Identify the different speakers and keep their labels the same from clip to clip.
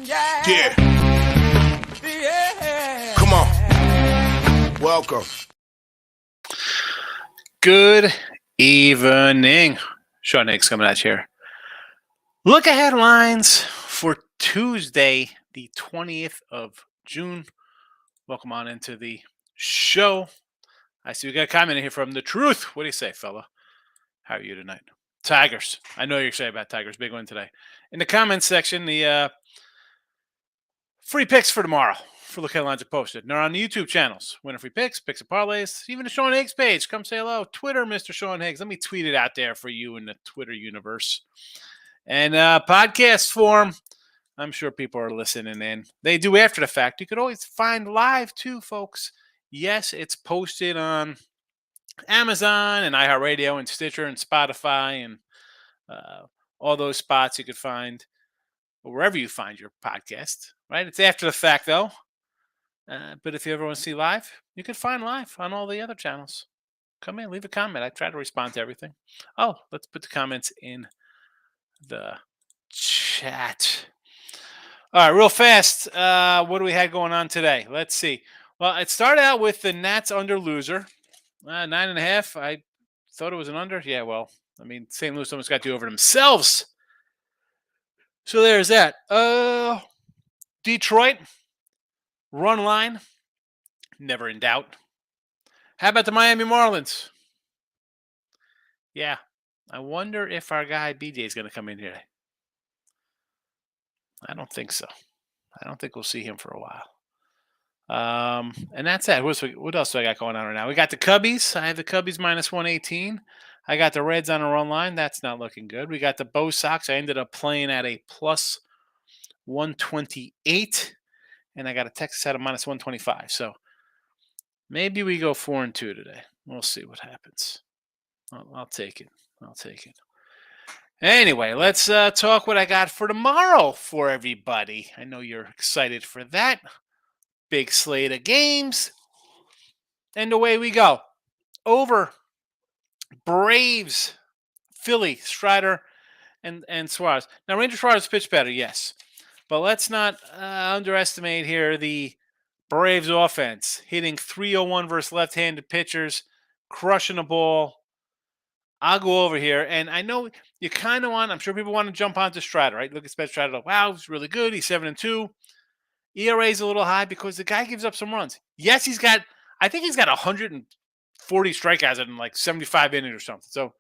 Speaker 1: Yeah. Come on. Welcome.
Speaker 2: Good evening. Sean Higgs coming at you here. Look ahead lines for Tuesday, the 20th of June. Welcome on into the show. I see we got a comment in here from The Truth. What do you say, fella? How are you tonight? Tigers. I know you're excited about Tigers. Big win today. In the comments section, the free picks for tomorrow for Look Headlines are posted. And they're on the YouTube channels. Winner free picks, picks and parlays, even the Sean Higgs page. Come say hello. Twitter, Mr. Sean Higgs. Let me tweet it out there for you in the Twitter universe. And podcast form, I'm sure people are listening in. They do after the fact. You could always find live too, folks. Yes, it's posted on Amazon and iHeartRadio and Stitcher and Spotify and all those spots you could find wherever you find your podcast, right? It's after the fact, though. But if you ever want to see live, you can find live on all the other channels. Come in, leave a comment. I try to respond to everything. Oh, let's put the comments in the chat. All right, real fast. What do we have going on today? Let's see. Well, it started out with the Nats under loser. 9.5. I thought it was an under. Yeah, well, I mean, St. Louis almost got you over themselves. So there's that. Detroit, run line, never in doubt. How about the Miami Marlins? Yeah, I wonder if our guy BJ is going to come in here. I don't think so. I don't think we'll see him for a while. And that's it. What else do I got going on right now? We got the Cubbies. I have the Cubbies minus 118. I got the Reds on a run line. That's not looking good. We got the Bo Sox. I ended up playing at a plus 128. And I got a Texas at a minus 125. So maybe we go 4-2 today. We'll see what happens. I'll take it. Anyway, let's talk what I got for tomorrow for everybody. I know you're excited for that. Big slate of games. And away we go. Over Braves, Philly, Strider, and Suarez. Now, Ranger Suarez pitched better, yes. But let's not underestimate here the Braves offense. Hitting .301 versus left-handed pitchers. Crushing the ball. I'll go over here, and I know you kind of want. I'm sure people want to jump onto Strider, right? Look at Spencer Strider. Wow, he's really good. He's 7-2. ERA is a little high because the guy gives up some runs. Yes, I think he's got 140 strikeouts in like 75 innings or something. So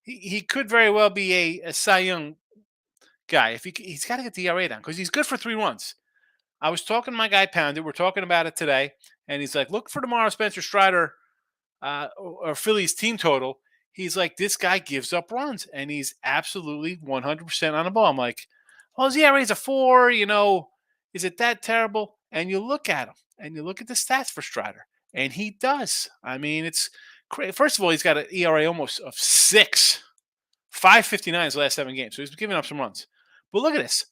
Speaker 2: he could very well be a Cy Young guy. If he's got to get the ERA down because he's good for 3 runs. I was talking to my guy Pounded. We're talking about it today, and he's like, look for tomorrow Spencer Strider or Phillies team total. He's like, this guy gives up runs, and he's absolutely 100% on the ball. I'm like, well, his ERA is a 4, is it that terrible? And you look at him, and you look at the stats for Strider, and he does. I mean, it's crazy. First of all, he's got an ERA almost of 6. 5.59 his last 7 games, so he's giving up some runs. But look at this.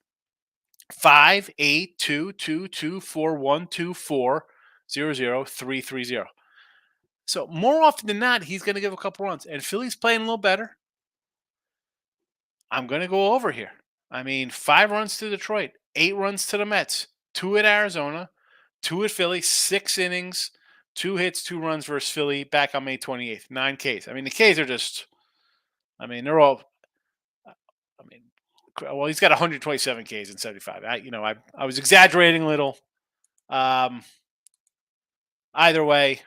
Speaker 2: 5, 8, 2, 2, 2, 4, 1, 2, 4, 0, 0, 3, 3, 0. So more often than not, he's going to give a couple runs. And Philly's playing a little better. I'm going to go over here. I mean, 5 runs to Detroit, 8 runs to the Mets, 2 at Arizona, 2 at Philly, 6 innings, 2 hits, 2 runs versus Philly back on May 28th, 9 Ks. I mean, the Ks are just, they're all, well, he's got 127 Ks in 75. I was exaggerating a little. Either way,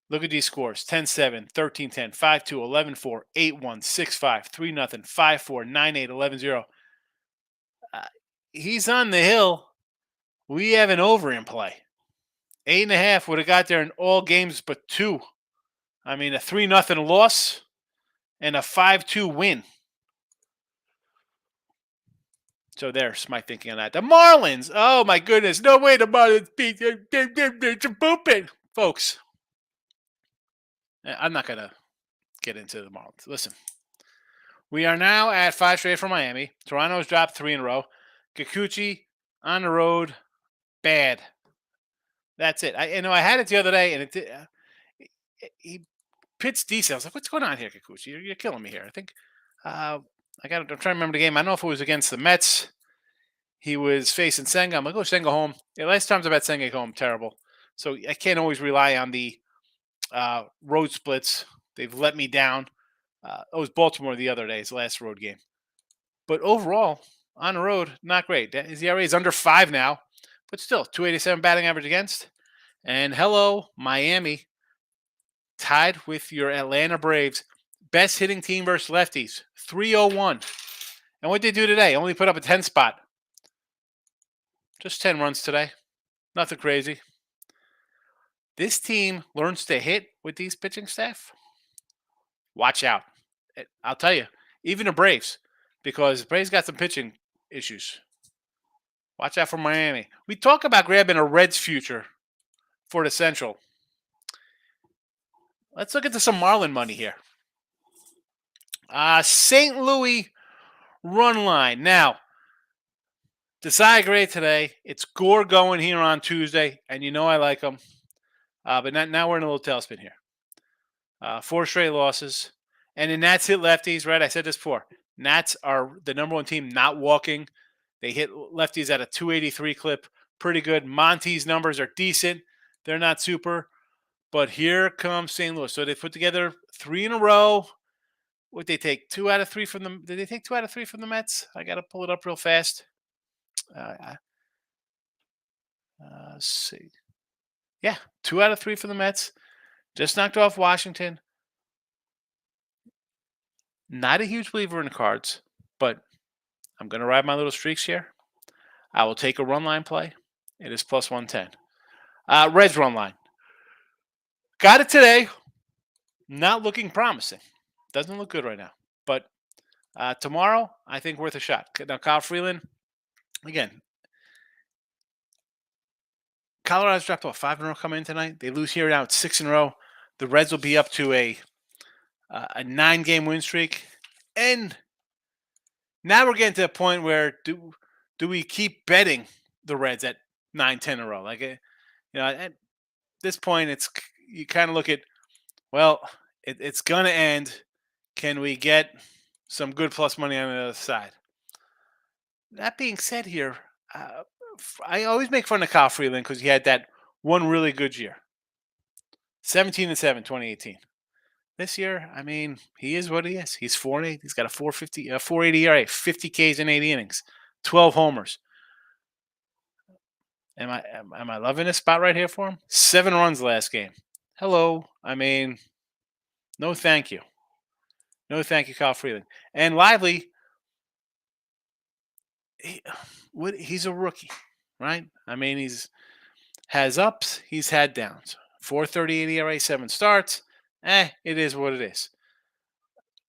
Speaker 2: look at these scores. 10-7, 13-10, 5-2, 11-4, 8-1, 6-5, 3-0, 5-4, 9-8, 11-0. He's on the hill. We have an over in play. 8.5 would have got there in all games but 2. I mean, a 3-0 loss and a 5-2 win. So there's my thinking on that. The Marlins. Oh, my goodness. No way the Marlins beat. They're pooping. Folks, I'm not going to get into the Marlins. Listen, we are now at 5 straight from Miami. Toronto's dropped 3 in a row. Kikuchi on the road, bad. That's it. I had it the other day, and he pitched decent. I was like, what's going on here, Kikuchi? You're killing me here. I think I'm trying to remember the game. I don't know if it was against the Mets. he was facing Senga. I'm like, oh, Senga home. Yeah, last times I bet Senga home, terrible. So I can't always rely on the road splits. They've let me down. It was Baltimore the other day, his last road game. But overall, on the road, not great. His ERA is under 5 now, but still 287 batting average against. And hello, Miami, tied with your Atlanta Braves. Best hitting team versus lefties, 301. And what they do today? Only put up a 10 spot. Just 10 runs today. Nothing crazy. This team learns to hit with these pitching staff. Watch out. I'll tell you, even the Braves, because the Braves got some pitching issues. Watch out for Miami. We talk about grabbing a Reds future for the Central. Let's look into some Marlin money here. St. Louis run line. Now, Desai today. It's Gore going here on Tuesday, and you know I like them. But now we're in a little tailspin here. 4 straight losses. And the Nats hit lefties, right? I said this before. Nats are the number 1 team not walking. They hit lefties at a 283 clip. Pretty good. Monty's numbers are decent. They're not super. But here comes St. Louis. So they put together 3 in a row. Would they take 2 out of 3 from them? Did they take 2 out of 3 from the Mets? I got to pull it up real fast. Let's see. Yeah, 2 out of 3 for the Mets. Just knocked off Washington. Not a huge believer in the Cards, but I'm going to ride my little streaks here. I will take a run line play. It is plus 110. Reds run line. Got it today. Not looking promising. Doesn't look good right now. But tomorrow, I think worth a shot. Now, Kyle Freeland, again, Colorado's dropped off 5 in a row coming in tonight. They lose here now. It's 6 in a row. The Reds will be up to a 9-game win streak. And now we're getting to a point where do we keep betting the Reds at 9-10 in a row? At this point, you kind of look at, well, it's going to end. Can we get some good plus money on the other side? That being said here, I always make fun of Kyle Freeland because he had that one really good year. 17-7, 2018. This year, I mean, he is what he is. He's 4-8. He's got a 480 ERA, 50 Ks in 80 innings, 12 homers. Am I loving this spot right here for him? 7 runs last game. Hello. I mean, no thank you. No thank you, Kyle Freeland. And Lively, he's a rookie, right? I mean, he's has ups, he's had downs. 438 ERA, 7 starts. It is what it is.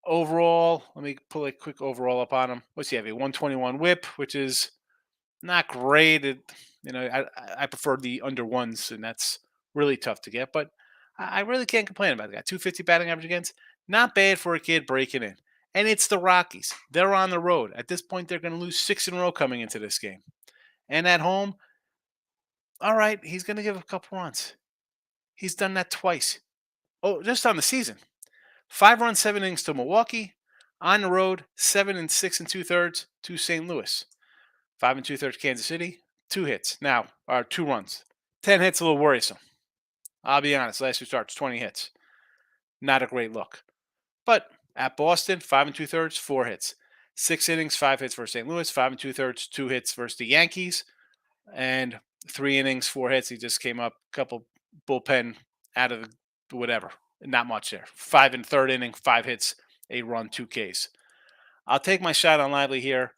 Speaker 2: Overall, let me pull a quick overall up on him. What's he have? A 121 whip, which is not great. I prefer the under ones, and that's really tough to get. But I really can't complain about it. Got 250 batting average against. Not bad for a kid breaking in. And it's the Rockies. They're on the road. At this point, they're going to lose 6 in a row coming into this game. And at home, all right, he's going to give a couple runs. He's done that twice. Oh, just on the season. 5 runs, 7 innings to Milwaukee. On the road, 7 6 2/3 to St. Louis. 5 2/3 Kansas City. 2 hits. Now, 2 runs. 10 hits, a little worrisome. I'll be honest. Last 2 starts, 20 hits. Not a great look. But at Boston, 5 2/3, 4 hits. 6 innings, 5 hits versus St. Louis. 5 2/3, 2 hits versus the Yankees. And 3 innings, 4 hits. He just came up a couple bullpen out of whatever. Not much there. 5 and 3rd inning, 5 hits, a run, 2 Ks. I'll take my shot on Lively here.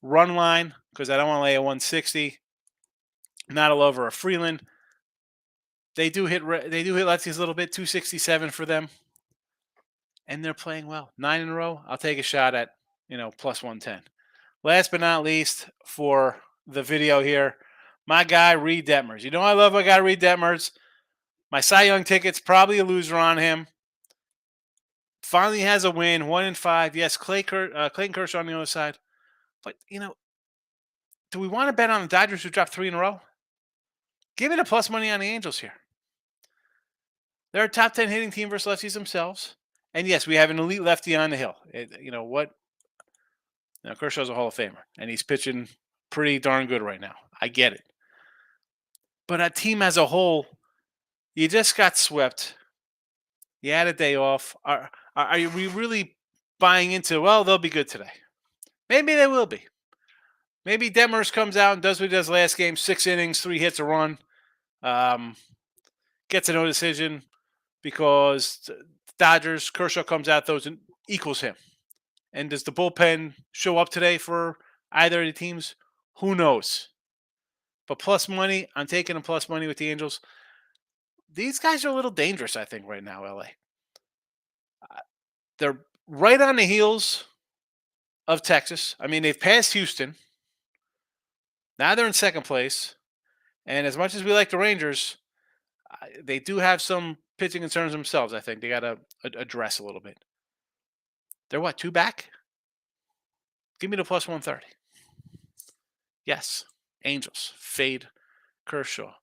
Speaker 2: Run line, because I don't want to lay a 160. Not a lover of Freeland. They do hit lefties a little bit, 267 for them. And they're playing well. 9 in a row. I'll take a shot at, plus 110. Last but not least for the video here, my guy Reed Detmers. You know I love my guy Reed Detmers. My Cy Young ticket's probably a loser on him. Finally has a win, 1-5. Yes, Clayton Kershaw on the other side. But, do we want to bet on the Dodgers who dropped 3 in a row? Give it a plus money on the Angels here. They're a top 10 hitting team versus lefties themselves. And yes, we have an elite lefty on the hill. You know what? Now, Kershaw's a Hall of Famer, and he's pitching pretty darn good right now. I get it. But a team as a whole, you just got swept. You had a day off. Are you really buying into, well, they'll be good today? Maybe they will be. Maybe Demers comes out and does what he does last game, 6 innings, 3 hits, a run, gets a no decision because Dodgers, Kershaw comes out, those and equals him. And does the bullpen show up today for either of the teams? Who knows? But plus money, I'm taking a plus money with the Angels. These guys are a little dangerous, I think, right now, LA. They're right on the heels of Texas. I mean, they've passed Houston. Now they're in second place. And as much as we like the Rangers, they do have some pitching concerns themselves, I think. They got to address a little bit. They're what, 2 back? Give me the plus 130. Yes, Angels. Fade Kershaw.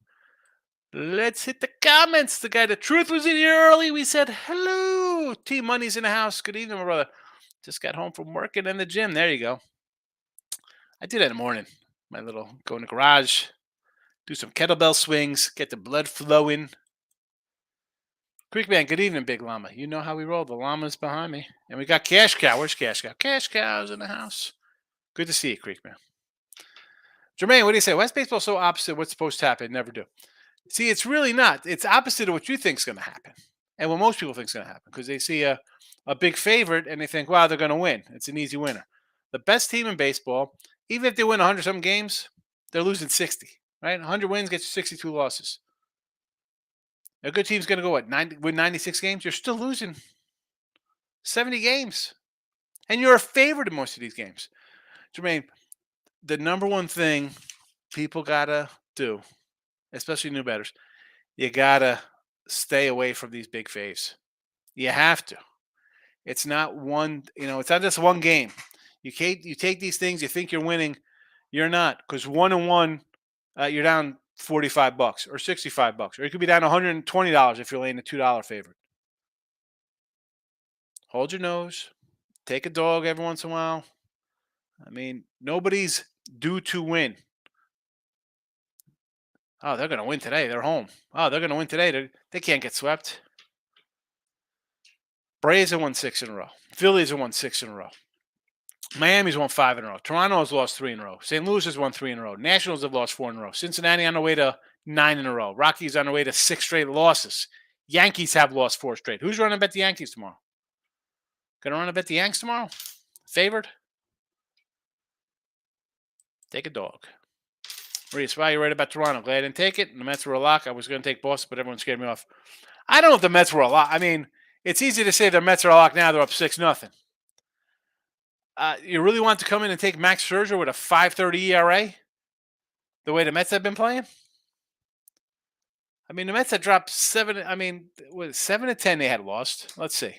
Speaker 2: Let's hit the comments. The guy, the truth was in here early. We said, hello. T Money's in the house. Good evening, my brother. Just got home from working in the gym. There you go. I do that in the morning. My little, go in the garage, do some kettlebell swings, get the blood flowing. Creekman, good evening, Big Llama. You know how we roll. The llama's behind me. And we got Cash Cow. Where's Cash Cow? Cash Cow's in the house. Good to see you, Creekman. Jermaine, what do you say? Why is baseball so opposite what's supposed to happen? Never do. See, it's really not. It's opposite of what you think is going to happen. And what most people think is going to happen. Because they see a big favorite and they think, wow, they're going to win. It's an easy winner. The best team in baseball, even if they win 100-some games, they're losing 60. Right? 100 wins gets you 62 losses. A good team's going to go, what, win 96 games? You're still losing 70 games. And you're a favorite in most of these games. Jermaine, the number one thing people got to do, especially new batters, you got to stay away from these big faves. You have to. It's not one, it's not just one game. You take these things, you think you're winning. You're not, because 1-1, you're down $45 or $65, or you could be down $120 if you're laying a $2 favorite. Hold your nose. Take a dog every once in a while. I mean, nobody's due to win. Oh, they're going to win today. They're home. Oh, they're going to win today. They can't get swept. Braves have won 6 in a row. Phillies have won 6 in a row. Miami's won 5 in a row. Toronto has lost 3 in a row. St. Louis has won 3 in a row. Nationals have lost 4 in a row. Cincinnati on the way to 9 in a row. Rockies on the way to 6 straight losses. Yankees have lost 4 straight. Who's running to bet the Yankees tomorrow? Going to run to bet the Yanks tomorrow? Favored? Take a dog. Reese, why are you right about Toronto? Glad I didn't take it. The Mets were a lock. I was going to take Boston, but everyone scared me off. I don't know if the Mets were a lock. I mean, it's easy to say the Mets are a lock now. They're up 6-0. You really want to come in and take Max Scherzer with a 5.30 ERA? The way the Mets have been playing? I mean, the Mets had dropped 7. I mean, 7-10 they had lost. Let's see.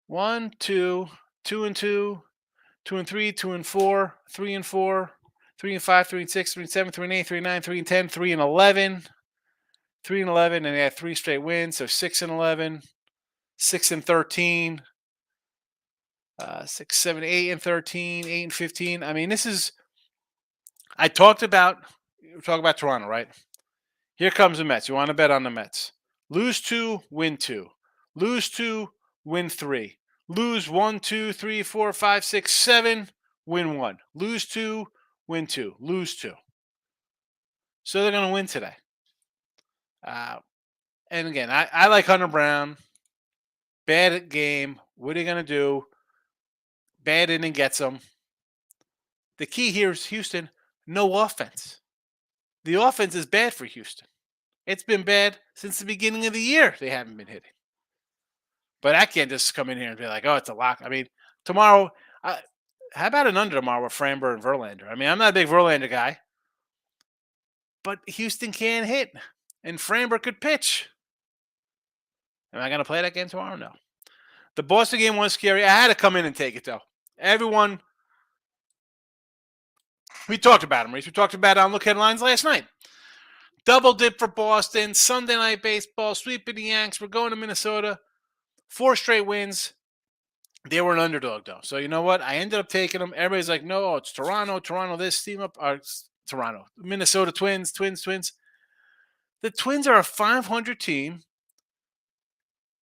Speaker 2: 1, 2, 2-2, 2-3, 2-4, 3-4, 3-5, 3-6, 3-7, 3-8, 3-9, 3-10, 3-11, 3-11, and they had 3 straight wins. So 6-11, 6-13, 6, 7, 8-13, 8-15. I mean, this is. I talked about. We're talking about Toronto, right? Here comes the Mets. You want to bet on the Mets? Lose 2, win 2. Lose 2, win 3. Lose 1, 2, 3, 4, 5, 6, 7, win 1. Lose 2, win 2. Lose 2. So they're going to win today. And again, I like Hunter Brown. Bad game. What are you going to do? Bad inning gets them. The key here is Houston, no offense. The offense is bad for Houston. It's been bad since the beginning of the year. They haven't been hitting. But I can't just come in here and be like, oh, it's a lock. I mean, tomorrow, how about an under tomorrow with Framber and Verlander? I mean, I'm not a big Verlander guy. But Houston can hit. And Framber could pitch. Am I going to play that game tomorrow? No. The Boston game was scary. I had to come in and take it, though. Everyone, we talked about them, Reese. We talked about it on Look Headlines last night. Double dip for Boston, Sunday Night Baseball, sweeping the Yanks. We're going to Minnesota. 4 straight wins. They were an underdog, though. So you know what? I ended up taking them. Everybody's like, no, it's Toronto. Toronto this team up. Toronto. Minnesota Twins. Twins. The Twins are a 500 team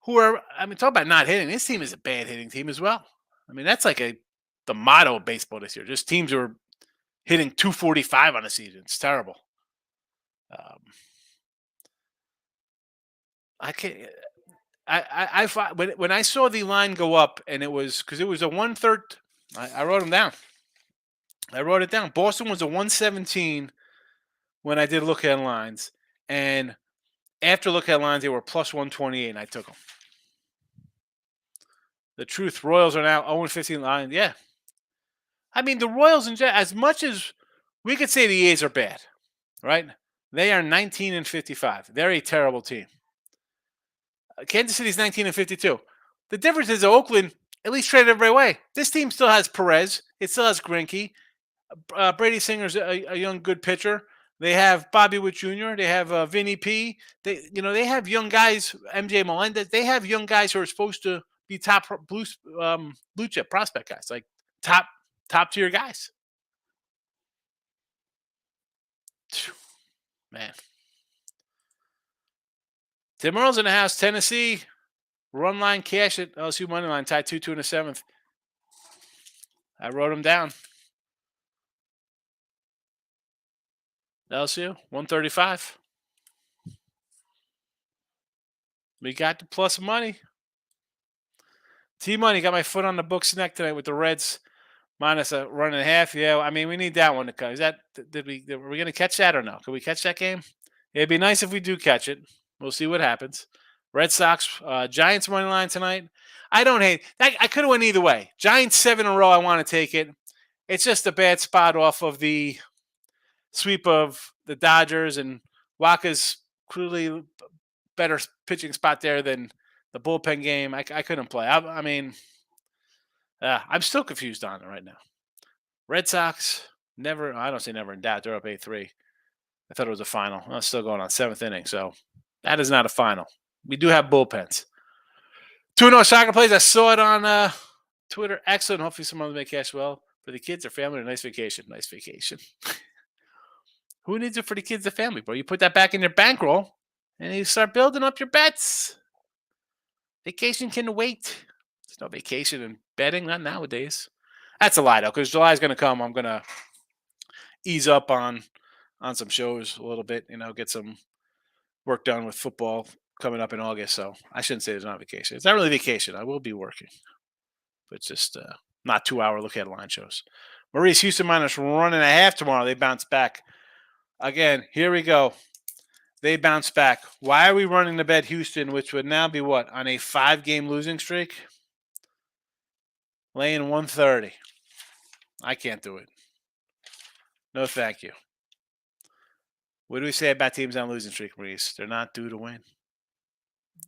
Speaker 2: who are, I mean, talk about not hitting. This team is a bad hitting team as well. I mean, that's like the motto of baseball this year. Just teams are hitting 245 on the season. It's terrible. Um, I can't. When I saw the line go up and it was because it was a 1/3. I wrote them down. I wrote it down. Boston was a 117 when I did look at lines, and after look at lines, they were plus 128, and I took them. The truth, Royals are now 0-15 line. Yeah, I mean the Royals as much as we could say the A's are bad, right? They are 19-55. They're a terrible team. Kansas City's 19-52. The difference is Oakland at least traded everybody away. This team still has Perez. It still has Greinke. Brady Singer's a young good pitcher. They have Bobby Witt Jr. They have Vinny P. They have young guys. MJ Melendez. They have young guys who are supposed to be top blue chip prospect guys, like top tier guys. Man, Tim Earl's in the house. Tennessee run line cash it. LSU money line tied 2-2 in the 7th. I wrote them down. LSU 135. We got the plus money. T-Money got my foot on the Bucks neck tonight with the Reds minus a run and a half. Yeah, I mean, we need that one to come. Were we going to catch that or no? Can we catch that game? It'd be nice if we do catch it. We'll see what happens. Red Sox, Giants money line tonight. I don't hate. I could have went either way. Giants 7 in a row. I want to take it. It's just a bad spot off of the sweep of the Dodgers, and Waka's clearly better pitching spot there than the bullpen game. I couldn't play. I mean, I'm still confused on it right now. Red Sox, never. I don't say never in doubt. They're up 8-3. I thought it was a final. Well, it's still going on 7th inning, so that is not a final. We do have bullpens. 2-0 soccer plays. I saw it on Twitter. Excellent. Hopefully someone will make cash well. For the kids or family, a nice vacation. Nice vacation. Who needs it for the kids or family, bro? You put that back in your bankroll and you start building up your bets. Vacation can wait. There's no vacation in betting, not nowadays. That's a lie, though, because July is going to come. I'm going to ease up on some shows a little bit, get some work done with football coming up in August. So I shouldn't say there's not vacation. It's not really vacation. I will be working, but it's just not 2-hour look at line shows. Maurice, Houston minus 1.5 tomorrow. They bounce back. Again, here we go. They bounce back. Why are we running to bet Houston, which would now be what? On a 5-game losing streak? Laying 130. I can't do it. No, thank you. What do we say about teams on losing streak, Maurice? They're not due to win.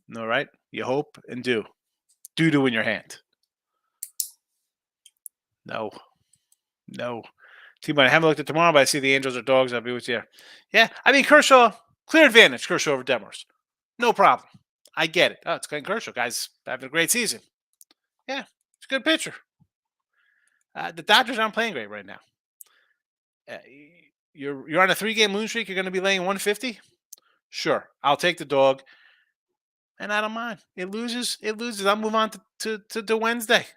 Speaker 2: No, right? You hope and do. Do to win your hand. No. Team, I haven't looked at tomorrow, but I see the Angels are dogs. I'll be with you. Yeah, I mean, Kershaw, clear advantage, Kershaw over Demers. No problem. I get it. Oh, it's Clayton Kershaw. Guy's having a great season. Yeah, he's a good pitcher. The Dodgers aren't playing great right now. You're on a 3-game losing streak. You're going to be laying 150? Sure. I'll take the dog. And I don't mind. It loses. I'll move on to Wednesday.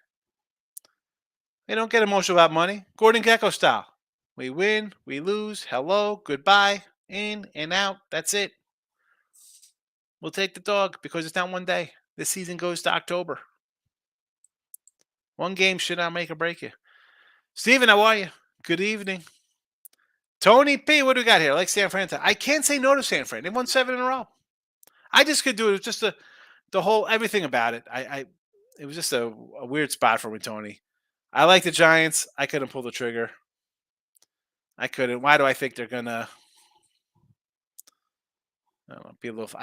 Speaker 2: They don't get emotional about money. Gordon Gekko style. We win, we lose, hello, goodbye, in and out. That's it. We'll take the dog because it's not one day. This season goes to October. One game should not make or break you. Steven, how are you? Good evening. Tony P, what do we got here? Like San Fran. I can't say no to San Fran. They won 7 in a row. I just could do it. It was just the whole everything about it. It was just a weird spot for me, Tony. I like the Giants. I couldn't pull the trigger. I couldn't. Why do I think they're gonna? I don't know, be a little.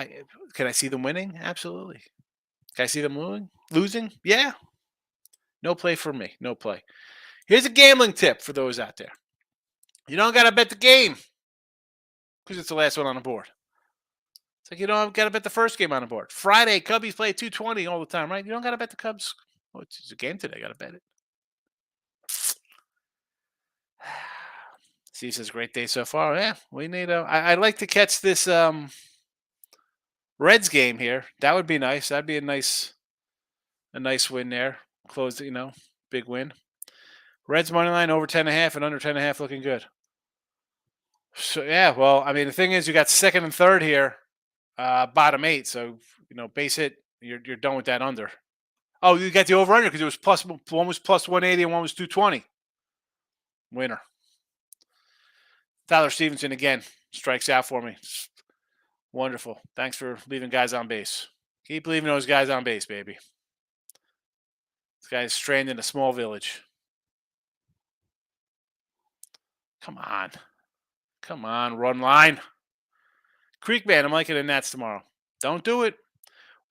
Speaker 2: Can I see them winning? Absolutely. Can I see them losing? Yeah. No play for me. No play. Here's a gambling tip for those out there. You don't gotta bet the game because it's the last one on the board. It's like you don't gotta bet the first game on the board. Friday, Cubbies play 220 all the time, right? You don't gotta bet the Cubs. Oh, it's a game today. Got to bet it. Steve says, great day so far. Yeah, we need a. I'd like to catch this Reds game here. That would be nice. That'd be a nice win there. Close, big win. Reds money line over 10.5 and under 10.5 looking good. So yeah, well, I mean, the thing is, you got second and third here, bottom 8. So base hit, you're done with that under. Oh, you got the over under because it was plus one was plus 180 and one was 220. Winner. Tyler Stevenson again strikes out for me. Wonderful. Thanks for leaving guys on base. Keep leaving those guys on base, baby. This guy's stranded in a small village. Come on. Come on, run line. Creekman, I'm liking the Nats tomorrow. Don't do it.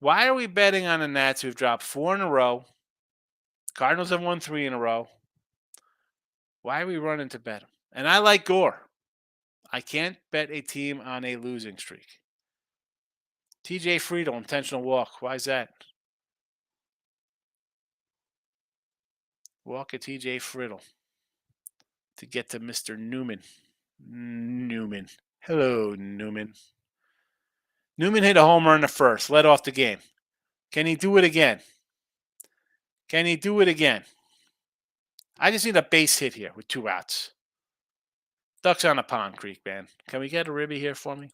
Speaker 2: Why are we betting on the Nats who've dropped 4 in a row? Cardinals have won 3 in a row. Why are we running to bet them? And I like Gore. I can't bet a team on a losing streak. TJ Friedel, intentional walk. Why is that? Walk at TJ Friedel to get to Mr. Newman. Newman. Hello, Newman. Newman hit a homer in the first, led off the game. Can he do it again? Can he do it again? I just need a base hit here with 2 outs. Ducks on the pond, Creek, man. Can we get a ribby here for me?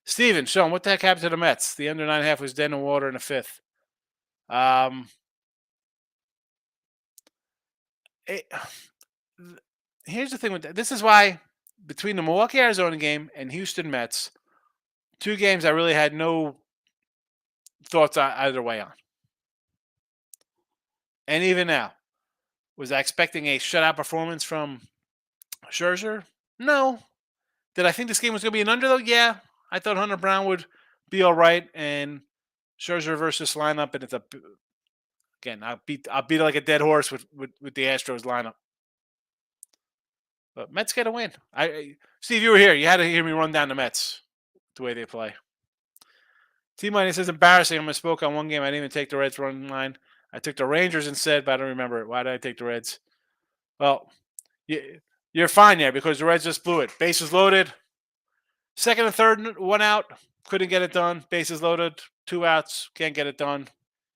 Speaker 2: Steven, Sean, what the heck happened to the Mets? The under 9.5 was dead in the water in the 5th. Here's the thing with that. This is why between the Milwaukee, Arizona game and Houston Mets, 2 games I really had no thoughts either way on. And even now, was I expecting a shutout performance from Scherzer? No. Did I think this game was going to be an under, though? Yeah. I thought Hunter Brown would be all right, and Scherzer versus lineup, and I'll beat like a dead horse with the Astros lineup. But Mets get a win. Steve, you were here. You had to hear me run down the Mets the way they play. T-Money says, embarrassing. I misspoke on one game. I didn't even take the Reds run line. I took the Rangers instead, but I don't remember it. Why did I take the Reds? Well, you're fine there because the Reds just blew it. Bases loaded. Second and third, 1 out. Couldn't get it done. Bases loaded. 2 outs. Can't get it done.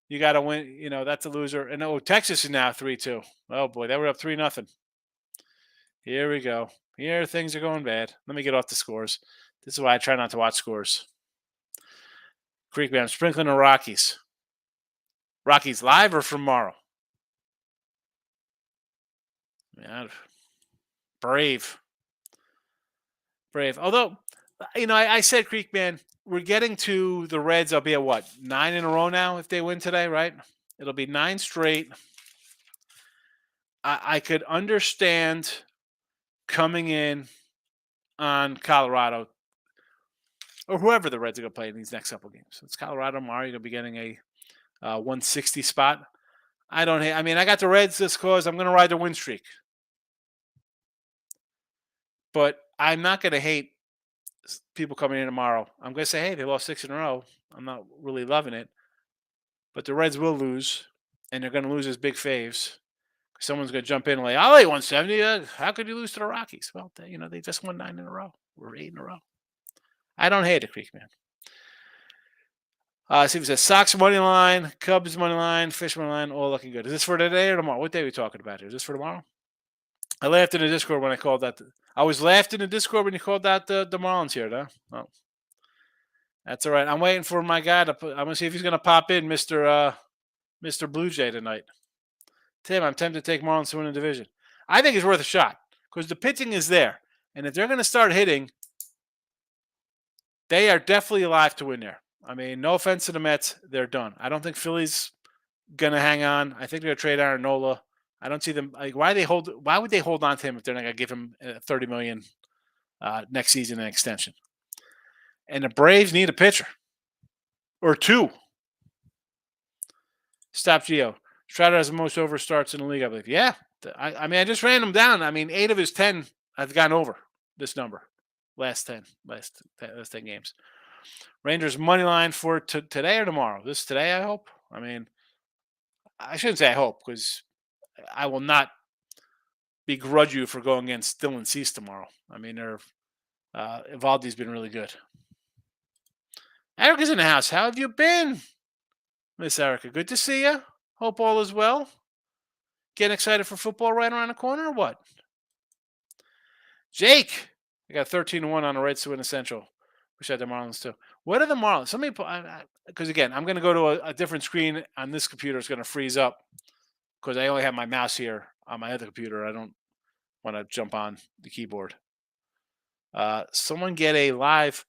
Speaker 2: You got to win. That's a loser. And Texas is now 3-2. Oh, boy. They were up 3-0. Here we go. Here things are going bad. Let me get off the scores. This is why I try not to watch scores. Creekman, I'm sprinkling the Rockies. Rockies live or from tomorrow? Yeah. Brave. Although, I said, Creekman, we're getting to the Reds. I'll be at what? 9 in a row now if they win today, right? It'll be 9 straight. I could understand coming in on Colorado or whoever the Reds are going to play in these next couple of games. It's Colorado tomorrow. You're going to be getting a 160 spot. I got the Reds this cause I'm going to ride the win streak. But I'm not going to hate people coming in tomorrow. I'm going to say, hey, they lost 6 in a row. I'm not really loving it. But the Reds will lose, and they're going to lose as big faves. Someone's going to jump in and I'll lay 170. How could you lose to the Rockies? Well, they just won 9 in a row. We're 8 in a row. I don't hate it, Creekman. See if it says Sox money line, Cubs money line, Fish money line, all looking good. Is this for today or tomorrow? What day are we talking about here? Is this for tomorrow? I laughed in the Discord when I called that. I was laughed in the Discord when you called out the Marlins here, though. Oh. That's all right. I'm waiting for my guy I'm going to see if he's going to pop in, Mr. Blue Jay tonight. Tim, I'm tempted to take Marlins to win the division. I think it's worth a shot because the pitching is there. And if they're going to start hitting, they are definitely alive to win there. No offense to the Mets. They're done. I don't think Philly's going to hang on. I think they're going to trade Aaron Nola. I don't see them. Why would they hold on to him if they're not going to give him $30 million next season in extension? And the Braves need a pitcher or 2. Stop Gio. Strider has the most over starts in the league, I believe. Yeah. I just ran them down. 8 of his 10 have gone over this number. Last 10 games. Rangers money line for today or tomorrow? This today, I hope. I shouldn't say I hope because I will not begrudge you for going against Dylan Cease tomorrow. I mean, Evaldi's been really good. Erica's in the house. How have you been, Miss Erica? Good to see you. Hope all is well. Getting excited for football right around the corner or what? Jake, I got 13-1 on the Reds to win the Central. Wish I had the Marlins too. What are the Marlins? Somebody, because again, I'm going to go to a different screen on this computer. It's going to freeze up because I only have my mouse here on my other computer. I don't want to jump on the keyboard. Someone get a live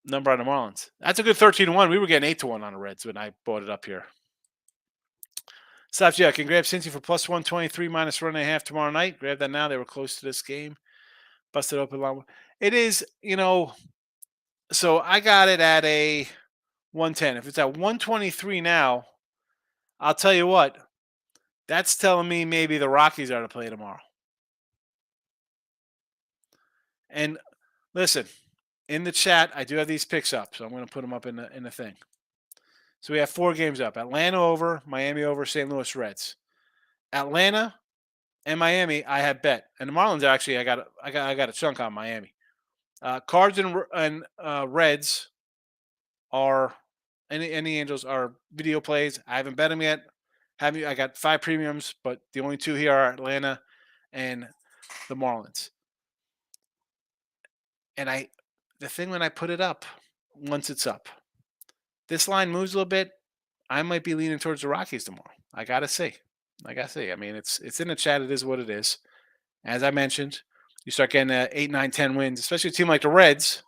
Speaker 2: number on the Marlins. That's a good 13-1. We were getting 8-1 on the Reds when I brought it up here. Stops, yeah. Can grab Cincy for plus 123 minus 1.5 tomorrow night. Grab that now. They were close to this game. Busted open long. It is, so I got it at a 110. If it's at 123 now, I'll tell you what. That's telling me maybe the Rockies are to play tomorrow. And listen, in the chat, I do have these picks up, so I'm going to put them up in the thing. So we have 4 games up: Atlanta over, Miami over, St. Louis Reds. Atlanta and Miami, I have bet, and the Marlins actually, I got a chunk on Miami. Cards and Reds are and the Angels are video plays. I haven't bet them yet. I got 5 premiums, but the only 2 here are Atlanta and the Marlins. And the thing when I put it up, once it's up, this line moves a little bit, I might be leaning towards the Rockies tomorrow. I gotta see. I mean, it's in the chat. It is what it is. As I mentioned, you start getting 8, 9, 10 wins, especially a team like the Reds.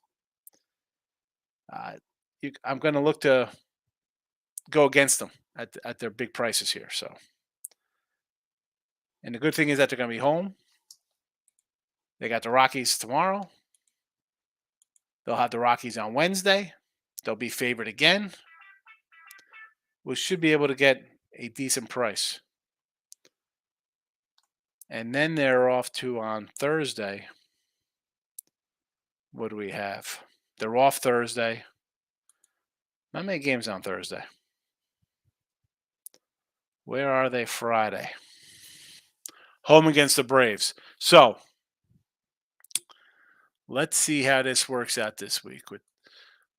Speaker 2: I'm going to look to go against them at their big prices here. So, and the good thing is that they're going to be home. They got the Rockies tomorrow. They'll have the Rockies on Wednesday. They'll be favored again. We should be able to get a decent price. And then they're off to on Thursday. What do we have? They're off Thursday. Not many games on Thursday. Where are they Friday? Home against the Braves. So, let's see how this works out this week.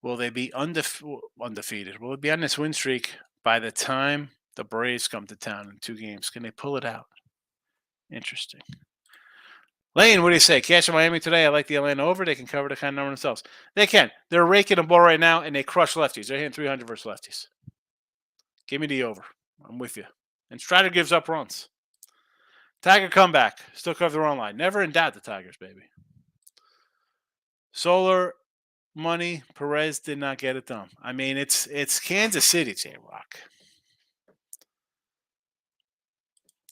Speaker 2: Will they be undefeated? Will it be on this win streak by the time the Braves come to town in 2 games? Can they pull it out? Interesting. Lane, what do you say? Cash in Miami today. I like the Atlanta over. They can cover the kind of number themselves. They can. They're raking the ball right now, and they crush lefties. They're hitting 300 versus lefties. Give me the over. I'm with you. And Strider gives up runs. Tiger comeback. Still cover the wrong line. Never in doubt the Tigers, baby. Solar money. Perez did not get it done. I mean, it's Kansas City, J-Rock.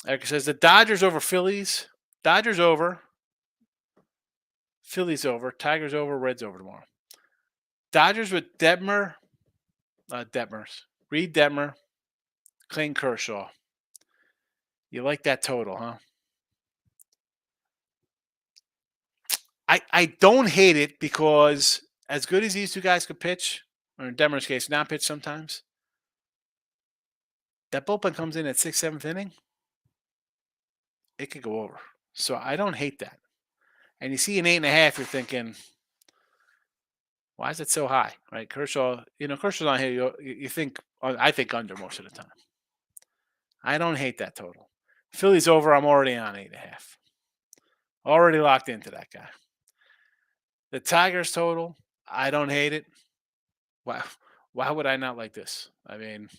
Speaker 2: Eric says the Dodgers over Phillies. Dodgers over. Phillies over. Tigers over. Reds over tomorrow. Dodgers with Reed Detmer, Clayton Kershaw. You like that total, huh? I don't hate it because as good as these 2 guys could pitch, or in Detmer's case, not pitch sometimes, that bullpen comes in at 6th, 7th inning, it could go over. So I don't hate that. And you see an 8.5, you're thinking, why is it so high? Right? Kershaw's on here. You think, I think under most of the time. I don't hate that total. Phillies over, I'm already on 8.5. Already locked into that guy. The Tigers total, I don't hate it. Wow. Why would I not like this? I mean,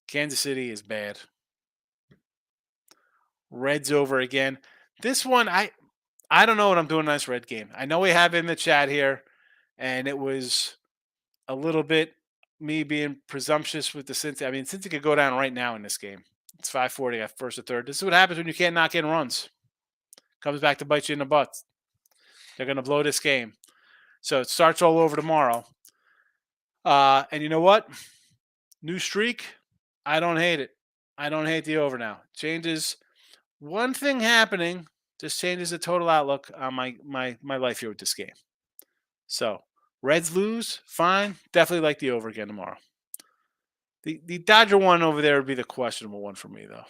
Speaker 2: Kansas City is bad. Reds over again. This one, I don't know what I'm doing in this Red game. I know we have it in the chat here, and it was a little bit me being presumptuous with the Cincy. I mean, Cincy could go down right now in this game. It's 5:40 at first or third. This is what happens when you can't knock in runs. Comes back to bite you in the butt. They're going to blow this game. So it starts all over tomorrow. And you know what? New streak. I don't hate it. I don't hate the over now. Changes one thing happening. Just changes the total outlook on my life here with this game. So Reds lose. Fine. Definitely like the over again tomorrow. The Dodger one over there would be the questionable one for me, though.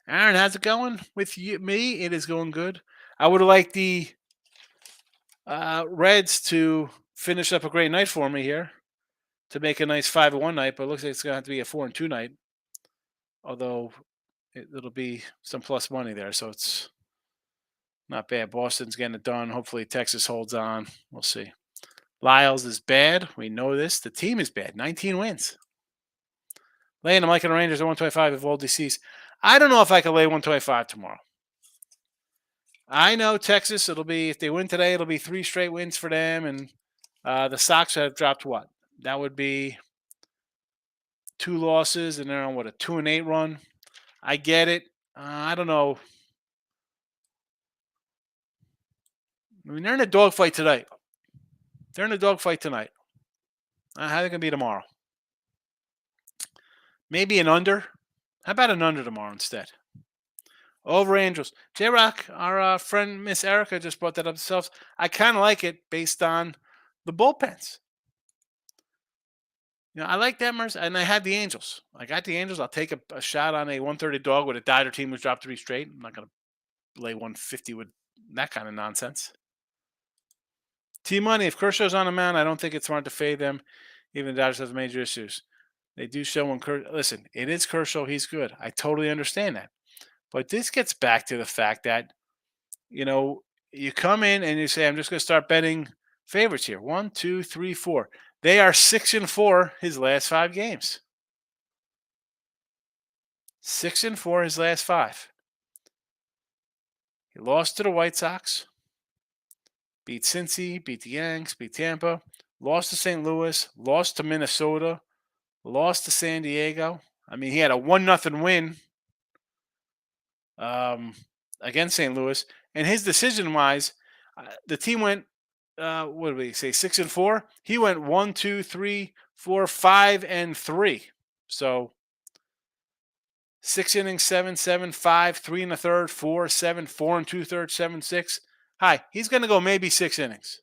Speaker 2: Aaron, how's it going with me? It is going good. I would have liked the Reds to finish up a great night for me here to make a nice 5-1 night, but it looks like it's going to have to be a 4-2 night. Although it'll be some plus money there, so it's not bad. Boston's getting it done. Hopefully Texas holds on. We'll see. Lyles is bad. We know this. The team is bad. 19 wins. Laying them like the Rangers at 125 if all DCs. I don't know if I can lay 125 tomorrow. I know Texas, it'll be, if they win today, it'll be 3 straight wins for them. And the Sox have dropped what? That would be 2 losses, and they're on what, a 2-8 run. I get it. I don't know. I mean, they're in a dogfight tonight. They're in a dogfight tonight. How are they going to be tomorrow? Maybe an under. How about an under tomorrow instead? Over Angels. J-Rock, our friend Miss Erica just brought that up themselves. I kind of like it based on the bullpens. You know, I like Demers, and I had the Angels. I got the Angels. I'll take a shot on a 130 dog with a Dodger team who's dropped 3 straight. I'm not going to lay 150 with that kind of nonsense. T-Money, if Kershaw's on the mound, I don't think it's smart to fade them. Even the Dodgers have major issues. They do show when listen, it is Kershaw. He's good. I totally understand that. But this gets back to the fact that, you know, you come in and you say, I'm just going to start betting favorites here. 1, 2, 3, 4. They are 6-4 his last 5 games. 6-4 his last 5. He lost to the White Sox, beat Cincy, beat the Yanks, beat Tampa, lost to St. Louis, lost to Minnesota, lost to San Diego. I mean, he had a 1-0 win against St. Louis. And his decision-wise, the team went, what did we say, 6-4? He went 1, 2, 3, 4, 5, and 3. So 6 innings, 7, 7, 5, 3 1/3, 4, 7, 4 2/3, 7, 6. Hi, he's going to go maybe 6 innings.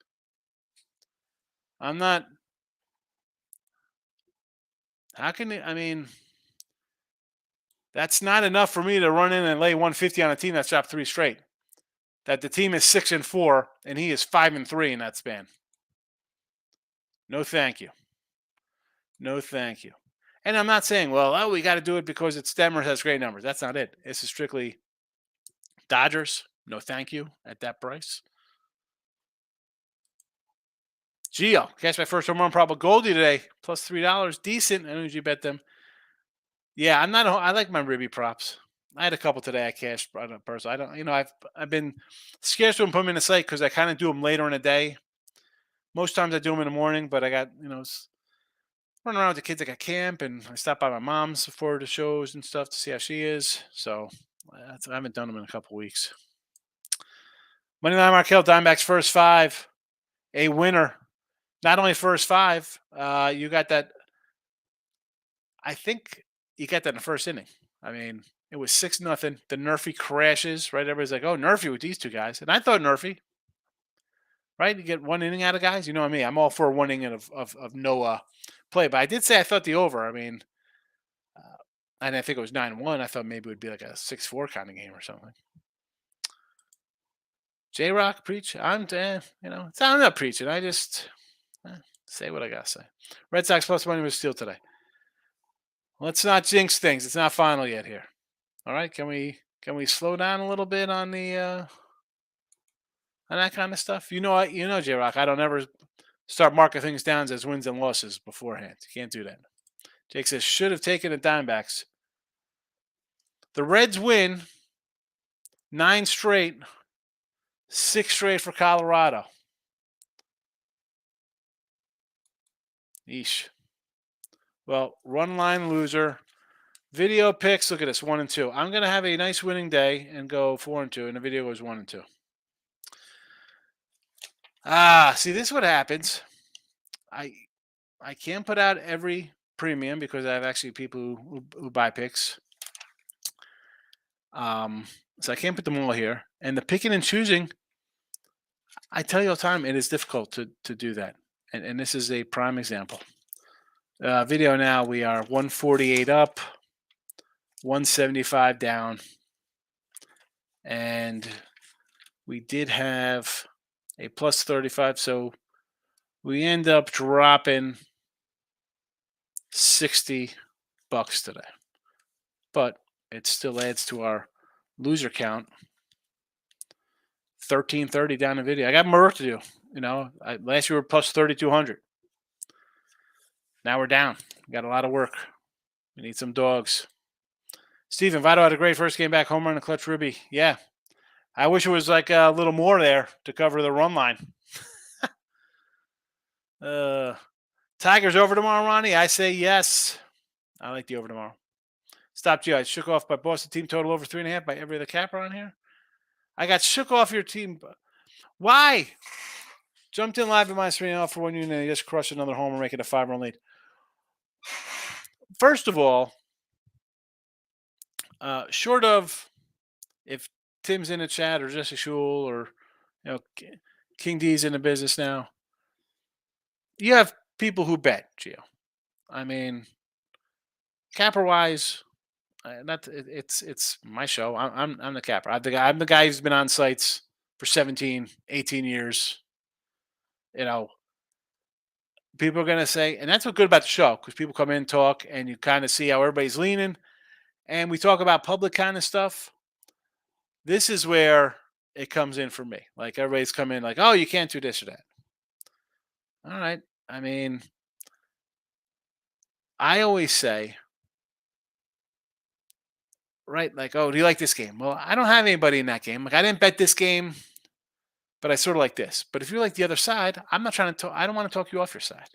Speaker 2: I'm not. How can I mean, that's not enough for me to run in and lay 150 on a team that's dropped 3 straight. That the team is 6-4 and he is 5-3 in that span. No, thank you. No, thank you. And I'm not saying, well, we got to do it because it's Demers has great numbers. That's not it. This is strictly Dodgers. No, thank you at that price. Gio, catch my first home run, probable Goldie today, plus $3. Decent. I don't usually bet them. Yeah, I'm not. I like my Ribby props. I had a couple today. I cashed on a person. I don't. You know, I've been scared to put them in the slate because I kind of do them later in the day. Most times I do them in the morning, but I got running around with the kids. I got camp, and I stopped by my mom's before the shows and stuff to see how she is. So I haven't done them in a couple weeks. Moneyline Markel, Diamondbacks first 5, a winner. Not only first 5, you got that. I think you got that in the first inning. I mean, it was 6-0. The Nerfy crashes, right? Everybody's like, oh, Nerfy with these 2 guys. And I thought Nerfy, right? You get 1 inning out of guys. You know what I mean? I'm all for 1 inning of no play. But I did say I thought the over. I mean, and I think it was 9-1. I thought maybe it would be like a 6-4 kind of game or something. J-Rock, preach. I'm not preaching. I just say what I got to say. Red Sox plus money was steal today. Let's not jinx things. It's not final yet here. All right, can we slow down a little bit on the on that kind of stuff? You know, J-Rock, I don't ever start marking things down as wins and losses beforehand. You can't do that. Jake says should have taken the Diamondbacks. The Reds win 9 straight, 6 straight for Colorado. Yeesh. Well, run line loser. Video picks. Look at this, 1 and 2. I'm gonna have a nice winning day and go 4 and 2, and the video goes 1 and 2. See, this is what happens. I can't put out every premium because I have actually people who buy picks. So I can't put them all here. And the picking and choosing, I tell you all the time, it is difficult to do that. And this is a prime example. Video now, we are 148 up, 175 down. And we did have a plus 35. So we end up dropping $60 today. But it still adds to our loser count. 1330 down the video. I got more work to do. Last year we were plus 3,200. Now we're down. We got a lot of work. We need some dogs. Steven Votto had a great first game back, home run and clutch ribby. Yeah. I wish it was like a little more there to cover the run line. Tigers over tomorrow, Ronnie? I say yes. I like the over tomorrow. Stopped you. I shook off by Boston team total over 3.5 by every other capper on here. I got shook off your team. Why? Jumped in live at minus 3.5 for 1 unit and just crushed another homer, making a 5-run lead. First of all, short of if Tim's in the chat or Jesse Shule or King D's in the business now, you have people who bet, Gio. I mean, capper wise, it's my show. I'm the capper. I'm the guy who's been on sites for 17, 18 years. People are going to say, and that's what's good about the show, because people come in, talk, and you kind of see how everybody's leaning. And we talk about public kind of stuff. This is where it comes in for me. Like, everybody's come in like, oh, you can't do this or that. All right. I mean, I always say, right, like, oh, do you like this game? Well, I don't have anybody in that game. Like, I didn't bet this game, but I sort of like this. But if you like the other side, I'm not trying to talk. I don't want to talk you off your side.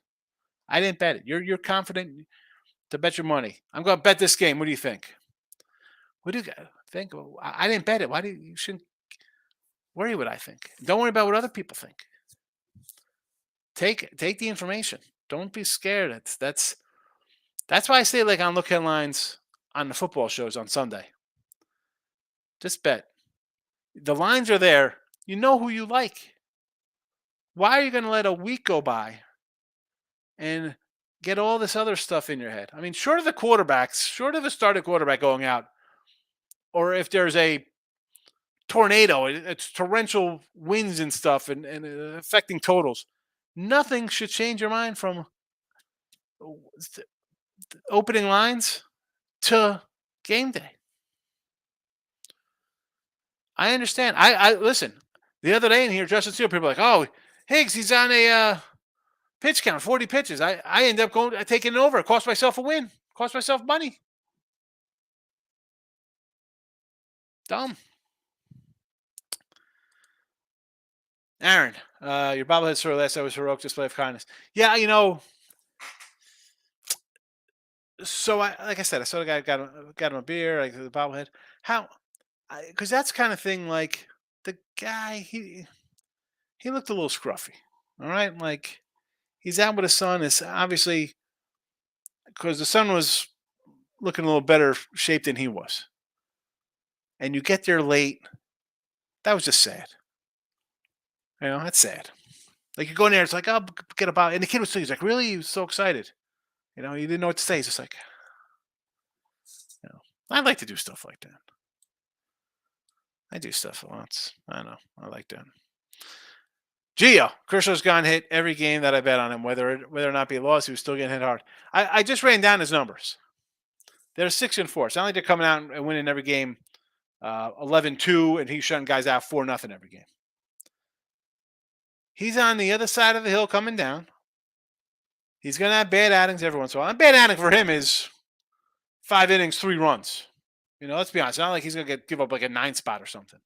Speaker 2: I didn't bet it. You're confident to bet your money. I'm going to bet this game. What do you think? What do you think? I didn't bet it. Why do you shouldn't worry what I think? Don't worry about what other people think. Take the information. Don't be scared. That's why I say, like, on look headlines on the football shows on Sunday. Just bet. The lines are there. You know who you like. Why are you going to let a week go by and get all this other stuff in your head? I mean, short of the quarterbacks, short of a starting quarterback going out, or if there's a tornado, it's torrential winds and stuff and affecting totals, nothing should change your mind from opening lines to game day. I understand. I listen. The other day in here, Justin Steele, people are like, oh, Higgs, he's on a pitch count, 40 pitches. I end up taking it over. It cost myself a win. Cost myself money. Dumb. Aaron, your bobblehead story last night was heroic display of kindness. Yeah, so like I said, I saw the guy got him a beer, like the bobblehead. How? Because that's kind of thing. Like, the guy, he looked a little scruffy. All right, like, he's out with his son. It's obviously because the son was looking a little better shape than he was, and you get there late. That was just sad. That's sad. Like, you go in there, it's like, oh, get a bottle, and the kid was like, really, he was so excited. He didn't know what to say. He's just like, I'd like to do stuff like that. I do stuff once. I know. I like that. Gio, Kershaw's gotten hit every game that I bet on him, whether or not be a loss, he was still getting hit hard. I just ran down his numbers. They're 6-4. It's not like they're coming out and winning every game 11-2, and he's shutting guys out 4-0 every game. He's on the other side of the hill coming down. He's going to have bad outings every once in a while. And bad outing for him is 5 innings, 3 runs. Let's be honest. It's not like he's going to give up like a 9 spot or something.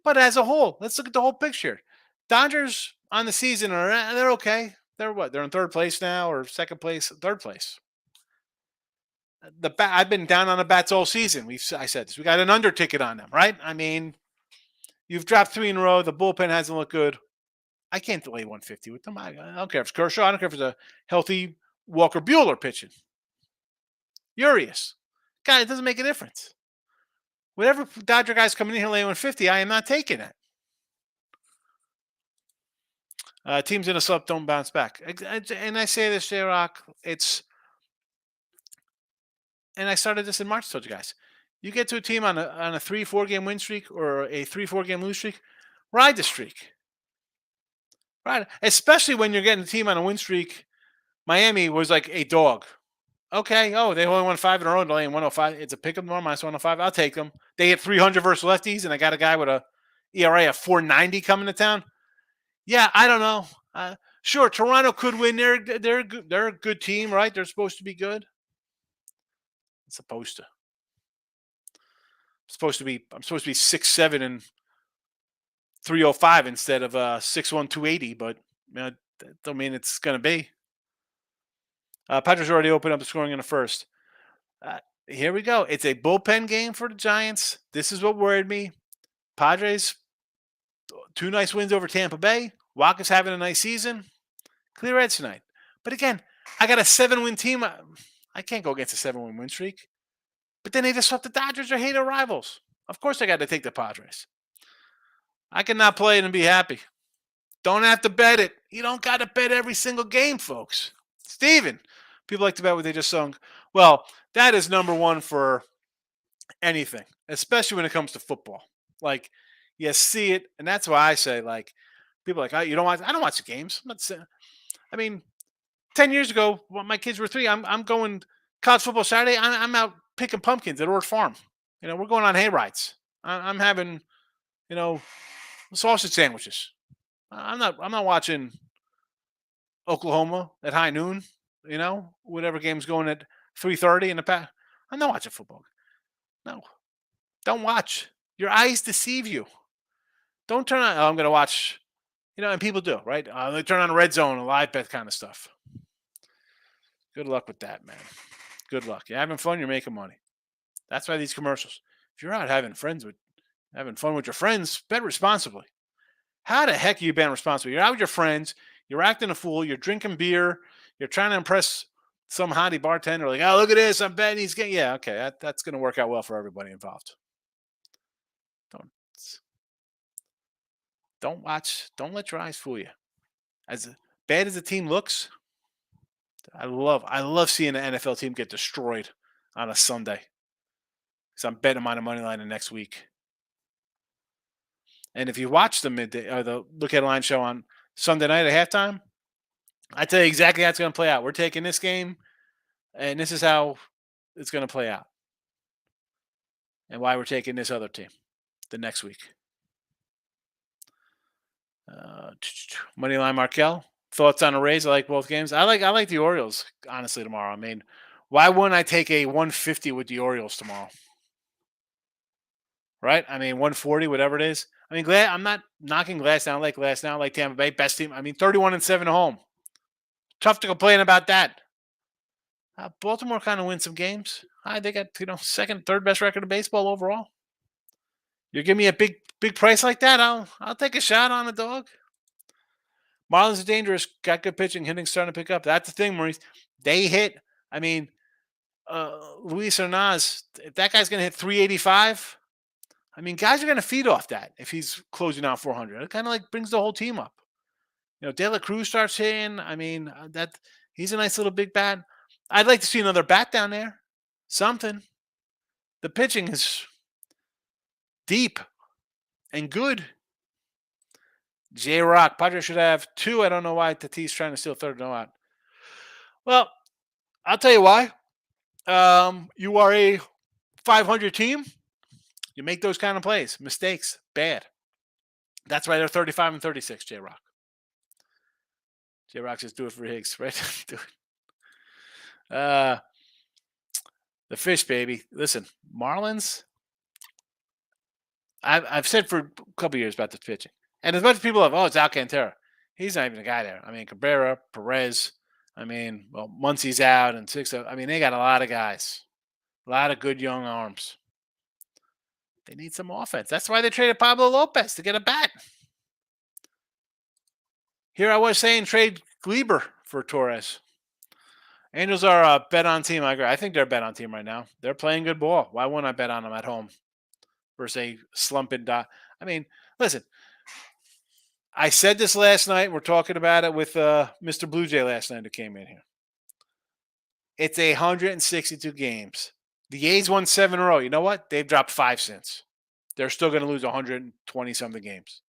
Speaker 2: But as a whole, let's look at the whole picture. Dodgers on the season they're okay. They're what? They're in third place now, or second place, third place. I've been down on the bats all season. I said this. We got an under ticket on them, right? I mean, you've dropped 3 in a row. The bullpen hasn't looked good. I can't delay 150 with them. I don't care if it's Kershaw. I don't care if it's a healthy Walker Buehler pitching. Urias. God, it doesn't make a difference. Whatever Dodger guy's coming in here laying 150, I am not taking it. Teams in a slump don't bounce back. And I say this, J-Rock, it's and I started this in March. Told you guys, you get to a team on a 3-4 game win streak or a 3-4 game lose streak, ride the streak. Right, especially when you're getting a team on a win streak. Miami was like a dog. Okay, oh, they only won 5 in a row. They're only 105. It's a pick 'em tomorrow, minus 105. I'll take them. They hit 300 versus lefties, and I got a guy with a ERA of 490 coming to town. Yeah, I don't know. Sure, Toronto could win. They're a good team, right? They're supposed to be good. It's supposed to. I'm supposed to be 6'7" and 305 instead of 6'1", 280. But that don't mean it's gonna be. Padres already opened up the scoring in the first. Here we go. It's a bullpen game for the Giants. This is what worried me. Padres, 2 nice wins over Tampa Bay. Walker's having a nice season. Clear heads tonight. But again, I got a 7-win team. I can't go against a 7-win win streak. But then they just swept the Dodgers. Are hated rivals. Of course I got to take the Padres. I cannot play it and be happy. Don't have to bet it. You don't got to bet every single game, folks. Steven, people like to bet what they just sung. Well, that is number one for anything, especially when it comes to football. Like, you see it, and that's why I say, like, people are like, oh, you don't watch. I don't watch the games. I'm not saying. I mean, 10 years ago, when my kids were 3, I'm going college football Saturday. I'm out picking pumpkins at Orr Farm. We're going on hay rides. I'm having, sausage sandwiches. I'm not watching Oklahoma at high noon. Whatever game's going at 3:30 in the past. I'm not watching football. No, don't watch. Your eyes deceive you. Don't turn on. Oh, I'm going to watch. And people do, right? They turn on Red Zone, a live bet kind of stuff. Good luck with that, man. Good luck. You're having fun. You're making money. That's why these commercials. If you're out having fun with your friends, bet responsibly. How the heck are you betting responsibly? You're out with your friends. You're acting a fool. You're drinking beer. You're trying to impress some hottie bartender. Like, oh, look at this. I'm betting he's getting. Yeah, okay. That's going to work out well for everybody involved. Don't watch. Don't let your eyes fool you. As bad as the team looks, I love seeing an NFL team get destroyed on a Sunday. Because I'm betting them on a money line the next week. And if you watch the midday or the Look At Line show on Sunday night at halftime, I tell you exactly how it's going to play out. We're taking this game, and this is how it's going to play out. And why we're taking this other team the next week. Moneyline Markel. Thoughts on the Rays? I like both games. I like the Orioles, honestly, tomorrow. I mean, why wouldn't I take a 150 with the Orioles tomorrow? Right? I mean, 140, whatever it is. I mean, I'm not knocking Glass down. I like Glass now. I like Tampa Bay. Best team. I mean, 31-7 at home. Tough to complain about that. Baltimore kind of wins some games. They got, second, third best record of baseball overall. You give me a big price like that, I'll take a shot on a dog. Marlins are dangerous. Got good pitching. Hitting starting to pick up. That's the thing, Maurice. They hit. I mean, Luis Hernandez, if that guy's going to hit 385, I mean, guys are going to feed off that if he's closing out 400. It kind of like brings the whole team up. De La Cruz starts hitting. I mean, he's a nice little big bat. I'd like to see another bat down there. Something. The pitching is deep and good. J-Rock. Padres should have 2. I don't know why Tatis trying to steal third. No out. Well, I'll tell you why. You are a 500 team. You make those kind of plays. Mistakes. Bad. That's why they're 35-36, J-Rock. J-Rock just do it for Higgs, right? Do it. The fish, baby. Listen, Marlins. I've said for a couple of years about the pitching. And as much as people have, it's Alcantara. He's not even a guy there. I mean, Cabrera, Perez. I mean, Muncy's out and 6. I mean, they got a lot of guys. A lot of good young arms. They need some offense. That's why they traded Pablo Lopez to get a bat. Here I was saying trade Gleber for Torres. Angels are a bet-on team. I agree. I think they're a bet-on team right now. They're playing good ball. Why wouldn't I bet on them at home versus a slumping dot? I mean, listen. I said this last night. We're talking about it with Mr. Blue Jay last night who came in here. It's 162 games. The A's won 7 in a row. You know what? They've dropped 5 since. They're still going to lose 120-something games.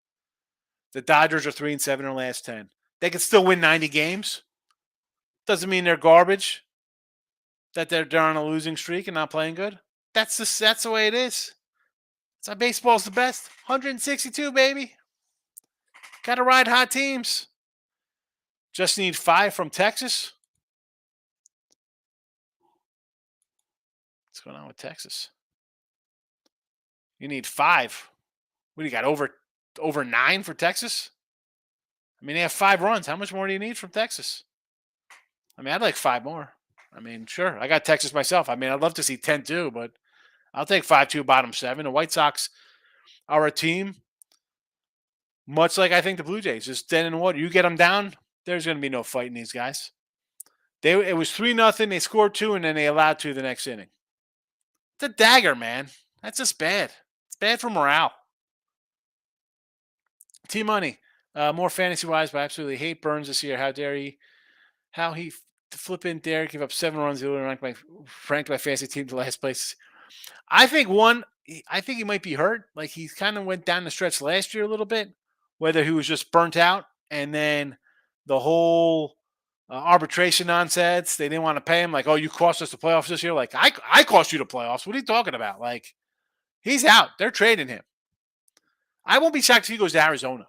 Speaker 2: The Dodgers are 3-7 in their last 10. They can still win 90 games. Doesn't mean they're garbage. That they're on a losing streak and not playing good. That's the way it is. That's why baseball's the best. 162, baby. Got to ride hot teams. Just need 5 from Texas. What's going on with Texas? You need 5. What do you got? Over 9 for Texas? I mean, they have 5 runs. How much more do you need from Texas? I mean, I'd like 5 more. I mean, sure. I got Texas myself. I mean, I'd love to see 10-2, but I'll take 5-2 bottom 7. The White Sox are a team, much like I think the Blue Jays, just dead in the water. You get them down, there's going to be no fighting these guys. It was 3-0. They scored 2, and then they allowed 2 the next inning. It's a dagger, man. That's just bad. It's bad for morale. T-Money, more fantasy-wise, but I absolutely hate Burns this year. How dare he? How he flip in there, give up 7 runs, ranked my fantasy team to last place. I think he might be hurt. Like, he kind of went down the stretch last year a little bit, whether he was just burnt out and then the whole arbitration nonsense. They didn't want to pay him. Like, oh, you cost us the playoffs this year. Like, I cost you the playoffs. What are you talking about? Like, he's out. They're trading him. I won't be shocked if he goes to Arizona.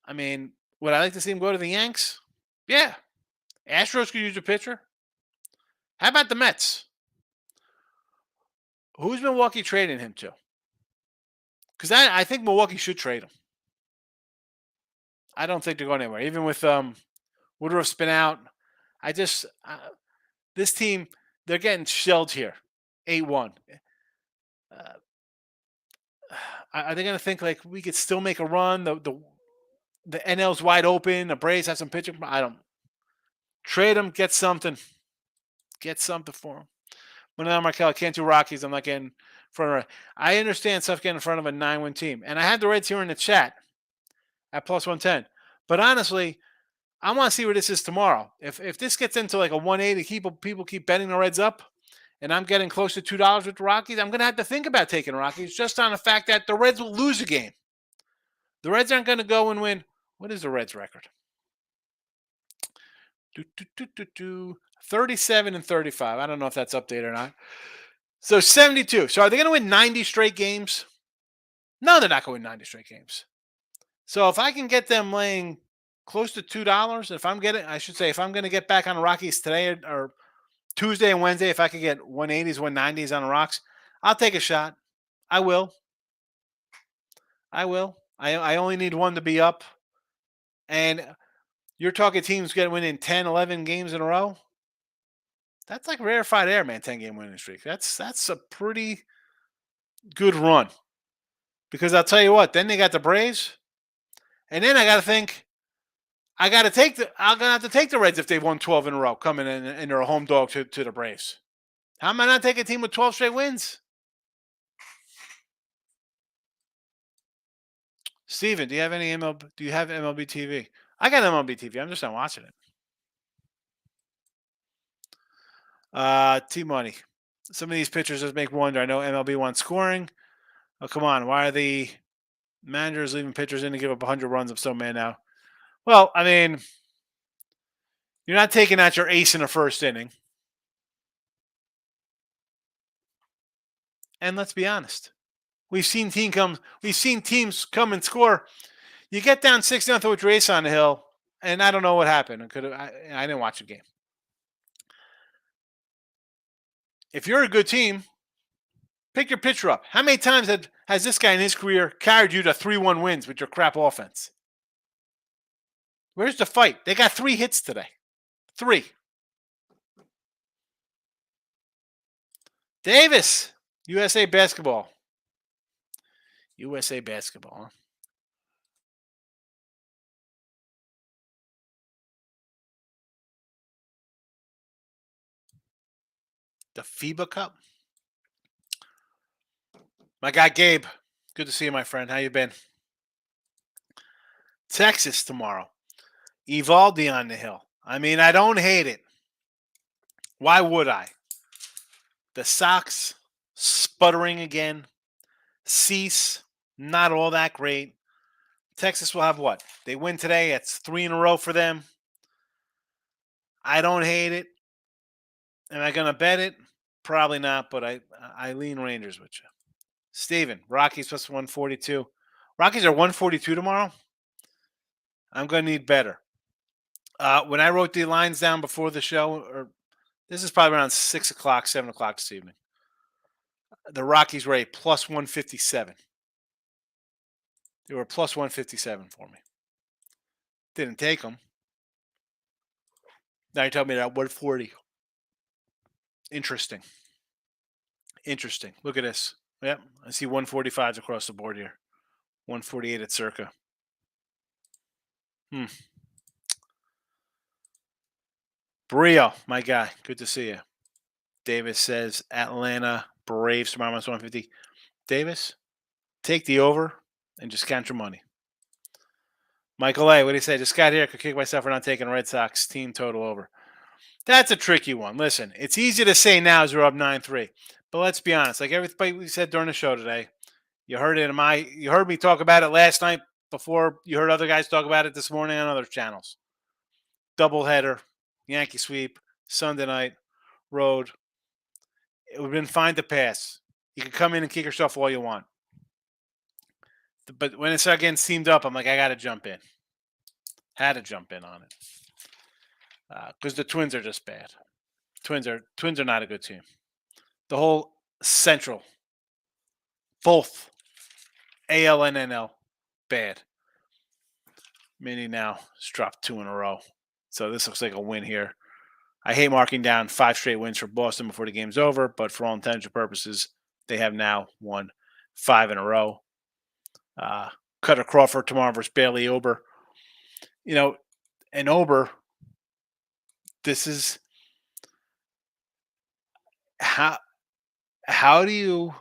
Speaker 2: I mean, would I like to see him go to the Yanks? Yeah. Astros could use a pitcher. How about the Mets? Who's Milwaukee trading him to? Because I think Milwaukee should trade him. I don't think they're going anywhere. Even with Woodruff's been out, this team, they're getting shelled here. 8-1. Are they going to think like we could still make a run? The NL's wide open. The Braves have some pitching. I don't. Trade him. Get something. Get something for him. Manel Markel, I can't do Rockies. I'm not getting in front of. I understand stuff getting in front of a 9-win team, and I had the Reds here in the chat at +110. But honestly, I want to see where this is tomorrow. If this gets into like a 180, people keep betting the Reds up, and I'm getting close to $2 with the Rockies, I'm going to have to think about taking Rockies just on the fact that the Reds will lose a game. The Reds aren't going to go and win. What is the Reds' record? 37-35. I don't know if that's updated or not. So 72. So are they going to win 90 straight games? No, they're not going to win 90 straight games. So if I can get them laying close to $2, if I'm going to get back on the Rockies today or Tuesday and Wednesday, if I could get 180s, 190s on the Rocks, I'll take a shot. I will. I only need one to be up. And you're talking teams winning 10, 11 games in a row. That's like rarefied air, man, 10-game winning streak. That's a pretty good run. Because I'll tell you what, then they got the Braves. And then I got to think, I'm going to have to take the Reds if they've won 12 in a row, coming in and they're a home dog to the Braves. How am I not taking a team with 12 straight wins? Steven, do you have MLB TV? I got MLB TV. I'm just not watching it. T-Money. Some of these pitchers just make me wonder. I know MLB wants scoring. Oh, come on. Why are the managers leaving pitchers in to give up 100 runs? I'm so mad now. Well, I mean, you're not taking out your ace in the first inning. And let's be honest. We've seen teams come and score. You get down 6-0 with your ace on the hill, and I don't know what happened. I didn't watch the game. If you're a good team, pick your pitcher up. How many times has this guy in his career carried you to 3-1 wins with your crap offense? Where's the fight? They got 3 hits today. 3. Davis, USA Basketball. USA Basketball. Huh? The FIBA Cup. My guy Gabe. Good to see you, my friend. How you been? Texas tomorrow. Evaldi on the hill. I mean, I don't hate it. Why would I? The Sox sputtering again. Cease, not all that great. Texas will have what? They win today. It's 3 in a row for them. I don't hate it. Am I going to bet it? Probably not, but I lean Rangers with you. Steven, Rockies plus 142. Rockies are 142 tomorrow. I'm going to need better. When I wrote the lines down before the show, or this is probably around 6 o'clock, 7 o'clock this evening, the Rockies were a plus 157. They were plus 157 for me. Didn't take them. Now you're telling me that 140. Interesting. Look at this. Yep, I see 145s across the board here. 148 at Circa. Brio, my guy. Good to see you. Davis says Atlanta Braves tomorrow minus 150. Davis, take the over and just count your money. Michael A., what do you say? Just got here. Could kick myself for not taking Red Sox team total over. That's a tricky one. Listen, it's easy to say now as we're up 9-3. But let's be honest. Like everybody we said during the show today, you heard it you heard me talk about it last night before you heard other guys talk about it this morning on other channels. Doubleheader, Yankee sweep, Sunday night, road. It would have been fine to pass. You can come in and kick yourself all you want. But when it started getting steamed up, I'm like, I got to jump in. Had to jump in on it. Because the Twins are just bad. Twins are not a good team. The whole Central, both AL and NL, bad. Mini now has dropped 2 in a row. So this looks like a win here. I hate marking down 5 straight wins for Boston before the game's over, but for all intents and purposes, they have now won 5 in a row. Cutter Crawford tomorrow versus Bailey Ober. And Ober, this is how do you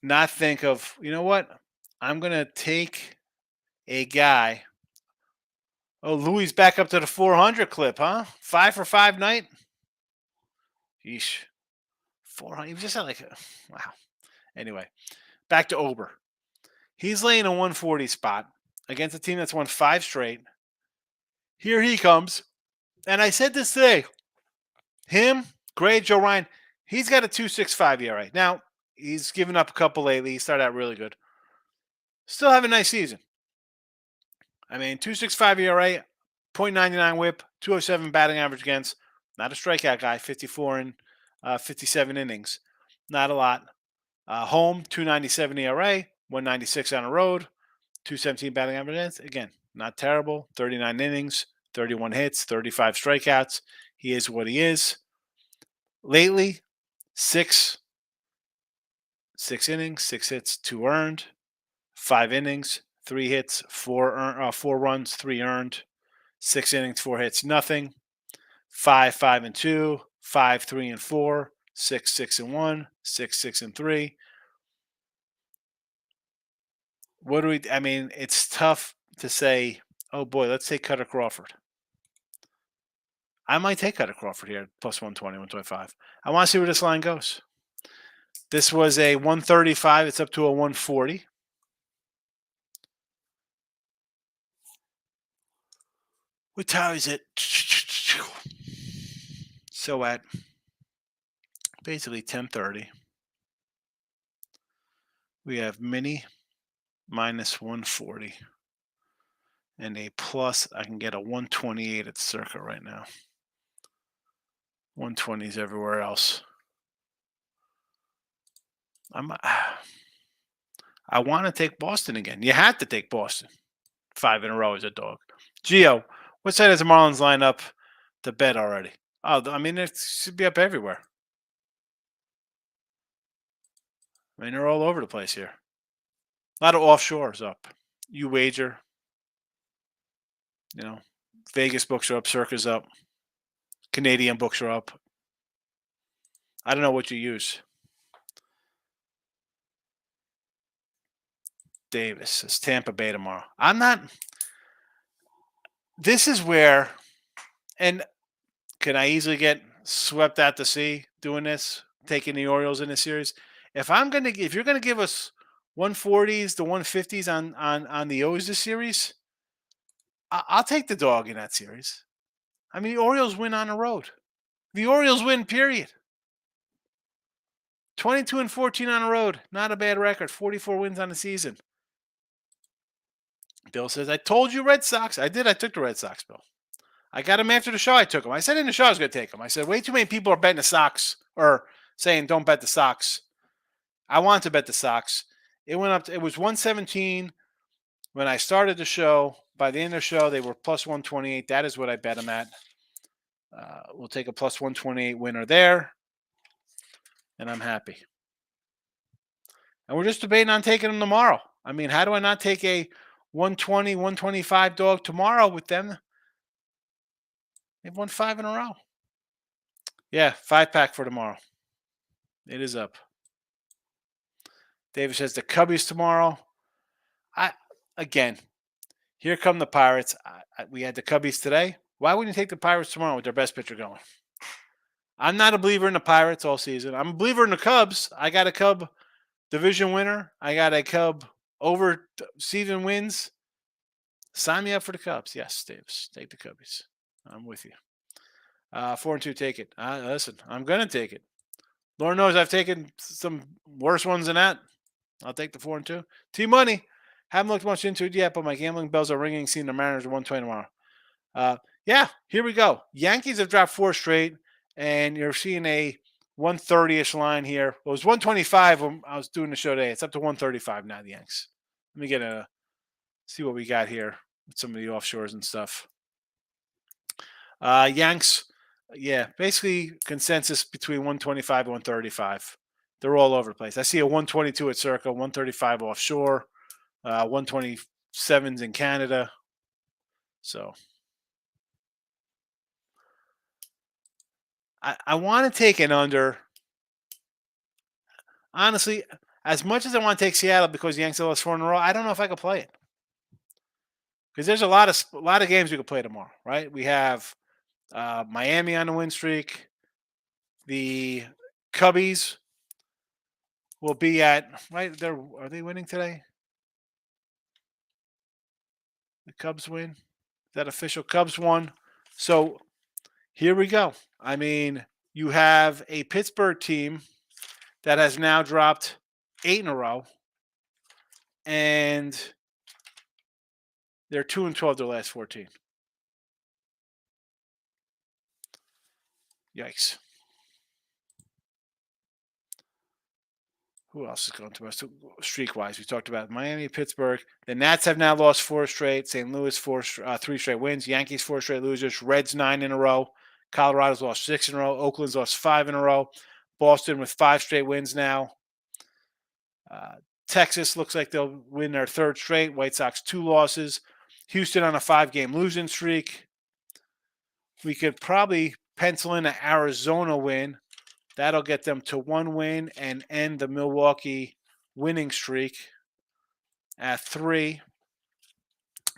Speaker 2: not think of, you know what? I'm going to take a guy. Oh, Louis back up to the 400 clip, huh? 5 for 5 night. Yeesh. 400. He was just like, wow. Anyway, back to Ober. He's laying a 140 spot against a team that's won 5 straight. Here he comes. And I said this today. Him, Gray, Joe Ryan, he's got a 2.65 ERA. Now, he's given up a couple lately. He started out really good. Still have a nice season. I mean, 2.65 ERA, .99 whip, 207 batting average against. Not a strikeout guy, 54 in 57 innings. Not a lot. Home, 2.97 ERA, 196 on the road, 217 batting average against. Again, not terrible. 39 innings, 31 hits, 35 strikeouts. He is what he is. Lately, 6 innings, 6 hits, 2 earned. 5 innings, 3 hits, 4 runs, 3 earned. 6 innings, 4 hits, nothing. 5-5-2, 5-3-4, 6-6-1, 6-6-3. What do we? I mean, it's tough to say. Oh boy, let's take Cutter Crawford. I might take Cutter Crawford here, plus 120, 125. I want to see where this line goes. This was a 135. It's up to a 140. What time is it? So at basically 10:30, we have mini minus 140 and a plus. I can get a 128 at Circa right now. 120s everywhere else. I want to take Boston again. You had to take Boston. 5 in a row as a dog. Gio, what side does the Marlins line up to bet already? Oh, I mean, it should be up everywhere. I mean, they're all over the place here. A lot of offshores up. You wager. Vegas books are up. Circa's up. Canadian books are up. I don't know what you use. Davis says Tampa Bay tomorrow. I'm not. This is where, and can I easily get swept out to sea doing this? taking the Orioles in this series. If you're gonna give us 140s to 150s on the O's this series, I'll take the dog in that series. I mean, the Orioles win on the road. The Orioles win, period. 22-14 on the road. Not a bad record. 44 wins on the season. Bill says, I told you Red Sox. I did. I took the Red Sox, Bill. I got him after the show. I took him. I said in the show I was going to take him. I said, way too many people are betting the Sox or saying don't bet the Sox. I want to bet the Sox. It went up. It was 117 when I started the show. By the end of the show, they were plus 128. That is what I bet them at. We'll take a plus 128 winner there. And I'm happy. And we're just debating on taking them tomorrow. I mean, how do I not take a 120, 125 dog tomorrow with them? They've won 5 in a row. Yeah, 5-pack for tomorrow. It is up. David says the Cubbies tomorrow. Again, here come the Pirates. We had the Cubbies today. Why wouldn't you take the Pirates tomorrow with their best pitcher going? I'm not a believer in the Pirates all season. I'm a believer in the Cubs. I got a Cub division winner. I got a Cub over season wins. Sign me up for the Cubs. Yes, Davis. Take the Cubbies. I'm with you. 4-2, take it. Listen, I'm going to take it. Lord knows I've taken some worse ones than that. I'll take the 4-2. T-Money. Haven't looked much into it yet, but my gambling bells are ringing. Seeing the Mariners 120 tomorrow. Yeah, here we go. Yankees have dropped 4 straight, and you're seeing a 130-ish line here. It was 125 when I was doing the show today. It's up to 135 now, the Yanks. Let me see what we got here with some of the offshores and stuff. Yanks, yeah, basically consensus between 125 and 135. They're all over the place. I see a 122 at Circa, 135 offshore, 127s in Canada. So I want to take an under. Honestly, as much as I want to take Seattle because the Yanks have lost 4 in a row, I don't know if I could play it. Because there's a lot of games we could play tomorrow, right? We have Miami on the win streak. The Cubbies will be at right there. Are they winning today? The Cubs win. Is that official? Cubs won. So here we go. I mean, you have a Pittsburgh team that has now dropped 8 in a row, and they're 2-12 their last 14. Yikes. Who else is going to us streak-wise? We talked about Miami, Pittsburgh. The Nats have now lost 4 straight. St. Louis 3 straight wins. Yankees 4 straight losers. Reds 9 in a row. Colorado's lost 6 in a row. Oakland's lost 5 in a row. Boston with 5 straight wins now. Texas looks like they'll win their 3rd straight. White Sox 2 losses. Houston on a 5-game losing streak. We could probably pencil in an Arizona win. That'll get them to 1 win and end the Milwaukee winning streak at 3.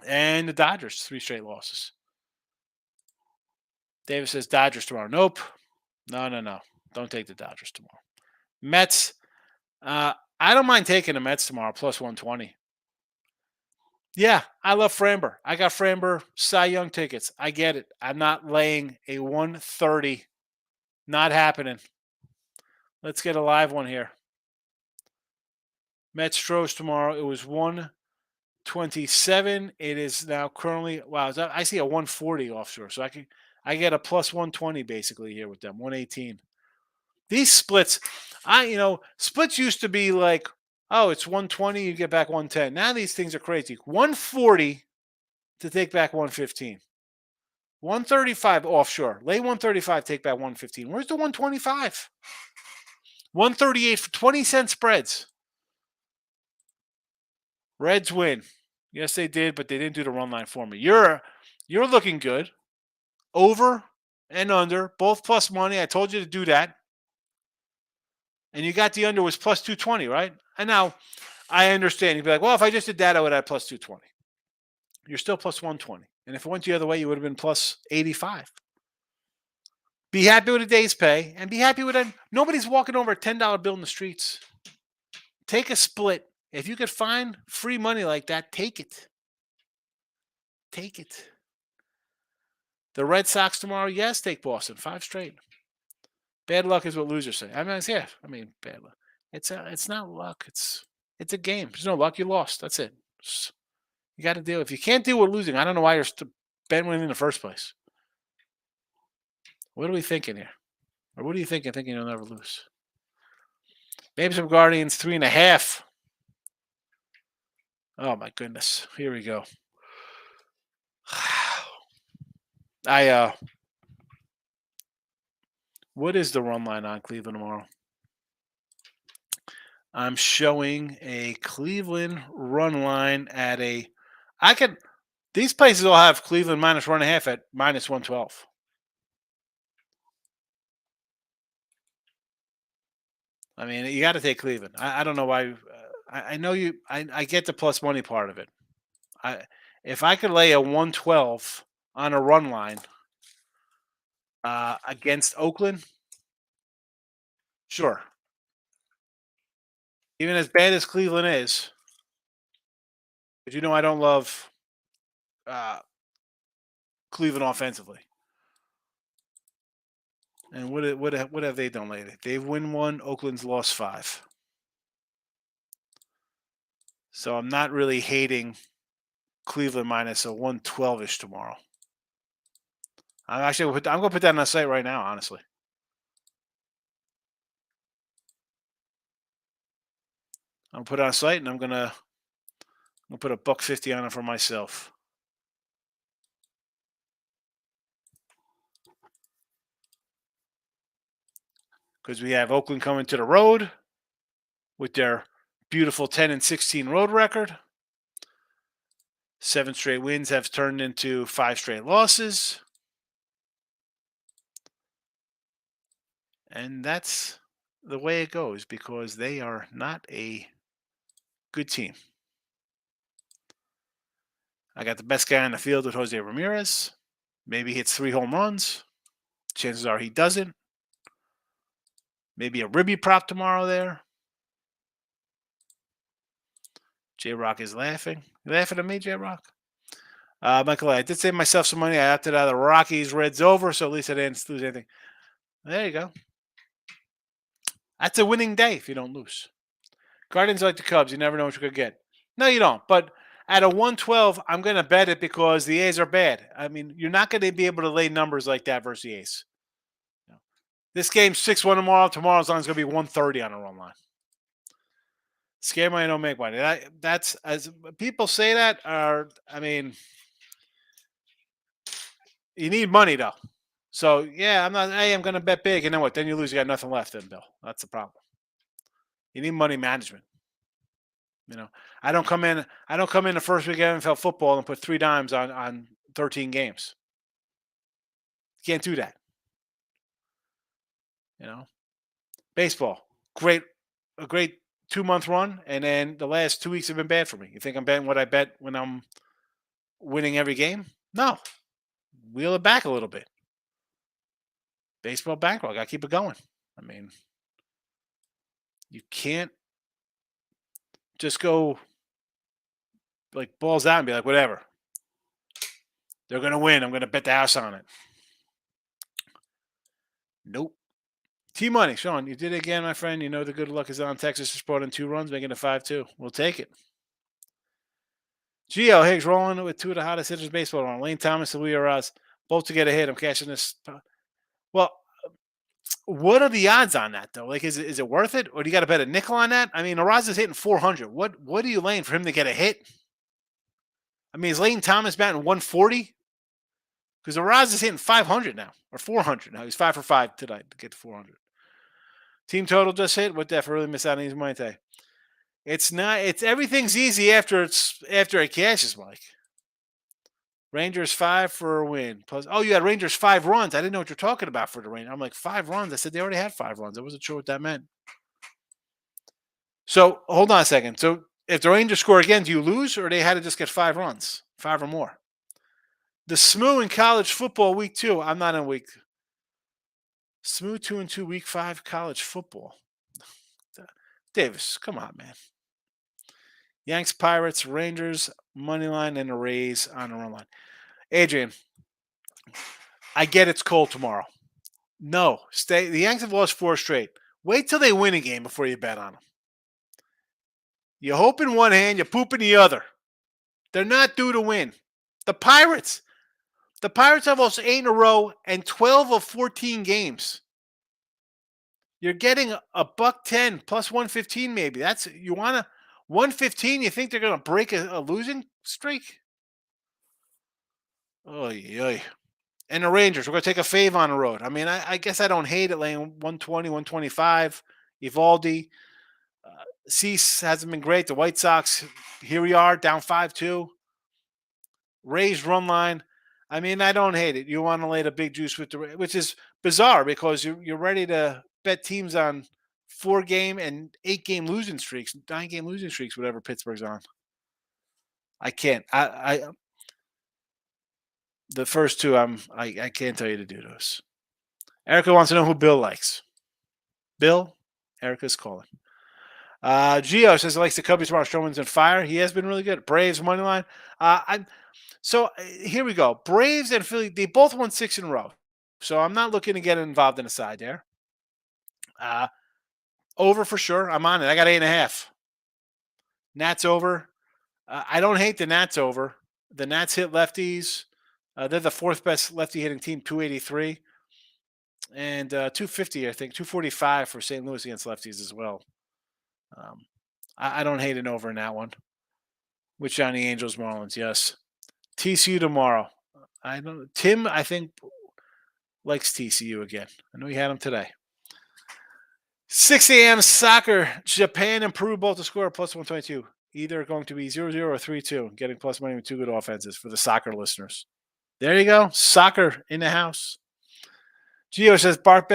Speaker 2: And the Dodgers, 3 straight losses. Davis says Dodgers tomorrow. Nope. No. Don't take the Dodgers tomorrow. Mets. I don't mind taking the Mets tomorrow, plus 120. Yeah, I love Framber. I got Framber Cy Young tickets. I get it. I'm not laying a 130. Not happening. Let's get a live one here. Mets Stros tomorrow. It was 127. It is now currently, wow, I see a 140 offshore. So I get a plus 120 basically here with them, 118. These splits, splits used to be like, oh, it's 120, you get back 110. Now these things are crazy. 140 to take back 115. 135 offshore. Lay 135, take back 115. Where's the 125? 138 for 20-cent spreads. Reds win. Yes, they did, but they didn't do the run line for me. You're looking good. Over and under, both plus money. I told you to do that. And you got the under was plus 220, right? And now I understand. You'd be like, well, if I just did that, I would have plus 220. You're still plus 120. And if it went the other way, you would have been plus 85. Be happy with a day's pay and be happy with it. Nobody's walking over a $10 bill in the streets. Take a split. If you could find free money like that, take it. Take it. The Red Sox tomorrow, yes, take Boston. 5 straight. Bad luck is what losers say. Yeah. Bad luck. It's not luck. It's a game. There's no luck. You lost. That's it. You got to deal. If you can't deal with losing, I don't know why you're winning in the first place. What are we thinking here? Or what are you thinking? Thinking you'll never lose? Maybe some Guardians 3.5. Oh my goodness. Here we go. What is the run line on Cleveland tomorrow? I'm showing a Cleveland run line at these places all have Cleveland minus 1.5 at minus 112. I mean, you got to take Cleveland. I don't know why. I know you. I get the plus money part of it. If I could lay a 112 on a run line against Oakland, sure. Even as bad as Cleveland is, but you know I don't love Cleveland offensively. And what have they done lately? They've won 1. Oakland's lost 5. So I'm not really hating Cleveland minus a 112-ish tomorrow. I'm going to put that on the site right now, honestly. I'm going to put it on a site, and I'm going to put $1.50 on it for myself. Because we have Oakland coming to the road with their beautiful 10-16 road record. 7 straight wins have turned into 5 straight losses. And that's the way it goes because they are not a good team. I got the best guy on the field with Jose Ramirez. Maybe he hits 3 home runs. Chances are he doesn't. Maybe a ribby prop tomorrow there. J-Rock is laughing. You laughing at me, J-Rock? Michael, I did save myself some money. I opted out of the Rockies Reds over, so at least I didn't lose anything. There you go. That's a winning day if you don't lose. Guardians like the Cubs. You never know what you're going to get. No, you don't. But at a 112, I'm going to bet it because the A's are bad. I mean, you're not going to be able to lay numbers like that versus the A's. This game's 6-1 tomorrow. Tomorrow's line is going to be 130 on a run line. Scare money, don't make money. That's as people say that. You need money though. So yeah, I'm not. Hey, I'm going to bet big, and then what? Then you lose. You got nothing left, then, Bill. That's the problem. You need money management. I don't come in the first week of NFL football and put 3 dimes on 13 games. You can't do that. Baseball, a great 2-month run, and then the last 2 weeks have been bad for me. You think I'm betting what I bet when I'm winning every game? No. Wheel it back a little bit. Baseball bankroll, I got to keep it going. I mean, you can't just go like balls out and be like, whatever. They're going to win. I'm going to bet the house on it. Nope. T-Money, Sean, you did it again, my friend. You know the good luck is on. Texas is brought in 2 runs, making it 5-2. We'll take it. Gio Higgs rolling with 2 of the hottest hitters in baseball on. Lane Thomas and Luis Urias, both to get a hit. I'm cashing this. Well, what are the odds on that, though? Like, is it worth it? Or do you got to bet a nickel on that? I mean, Urias is hitting 400. What are you laying for him to get a hit? I mean, is Lane Thomas batting 140? Because Urias is hitting 500 now, or 400 now. He's 5 for 5 tonight to get to 400. Team total just hit. What the F? I really missed out on his money today. It's not. It's everything's easy after it cashes, Mike. Rangers 5 for a win. Plus, you had Rangers 5 runs. I didn't know what you're talking about for the Rangers. I'm like 5 runs. I said they already had 5 runs. I wasn't sure what that meant. So hold on a second. So if the Rangers score again, do you lose, or they had to just get 5 runs, 5 or more? The SMU in college football week 2. I'm not in week. Smooth 2-2 week 5 college football. Davis, come on, man. Yanks, Pirates, Rangers, money line, and the Rays on the run line. Adrian, I get it's cold tomorrow. No, stay. The Yanks have lost 4 straight. Wait till they win a game before you bet on them. You hope in one hand, you poop in the other. They're not due to win. The Pirates. The Pirates have lost 8 in a row and 12 of 14 games. You're getting a buck 10 plus 115 maybe. That's you want to 115. You think they're going to break a losing streak? Oh yeah. And the Rangers, we're going to take a fave on the road. I mean, I guess I don't hate it laying 120, 125. Evaldi, Cease hasn't been great. The White Sox, here we are, down 5-2. Rays run line. I mean, I don't hate it. You want to lay the big juice with the, which is bizarre because you're ready to bet teams on 4-game and 8-game losing streaks, 9-game losing streaks, whatever Pittsburgh's on. I can't. I the first two, I can't tell you to do those. Erica wants to know who Bill likes. Bill, Erica's calling. Gio says he likes the Cubbies tomorrow. Stroman's on fire. He has been really good. Braves money line. Here we go. Braves and Philly, they both won 6 in a row. So I'm not looking to get involved in a side there. Over for sure. I'm on it. I got 8.5. Nats over. I don't hate the Nats over. The Nats hit lefties. They're the 4th best lefty hitting team, 283. And 250, I think, 245 for St. Louis against lefties as well. I don't hate an over in that one. Which on the Angels, Marlins, yes. TCU tomorrow. Tim, I think, likes TCU again. I know he had him today. 6 a.m. soccer. Japan and Peru both to score plus 122. Either going to be 0-0 or 3-2. Getting plus money with 2 good offenses for the soccer listeners. There you go. Soccer in the house. Gio says barf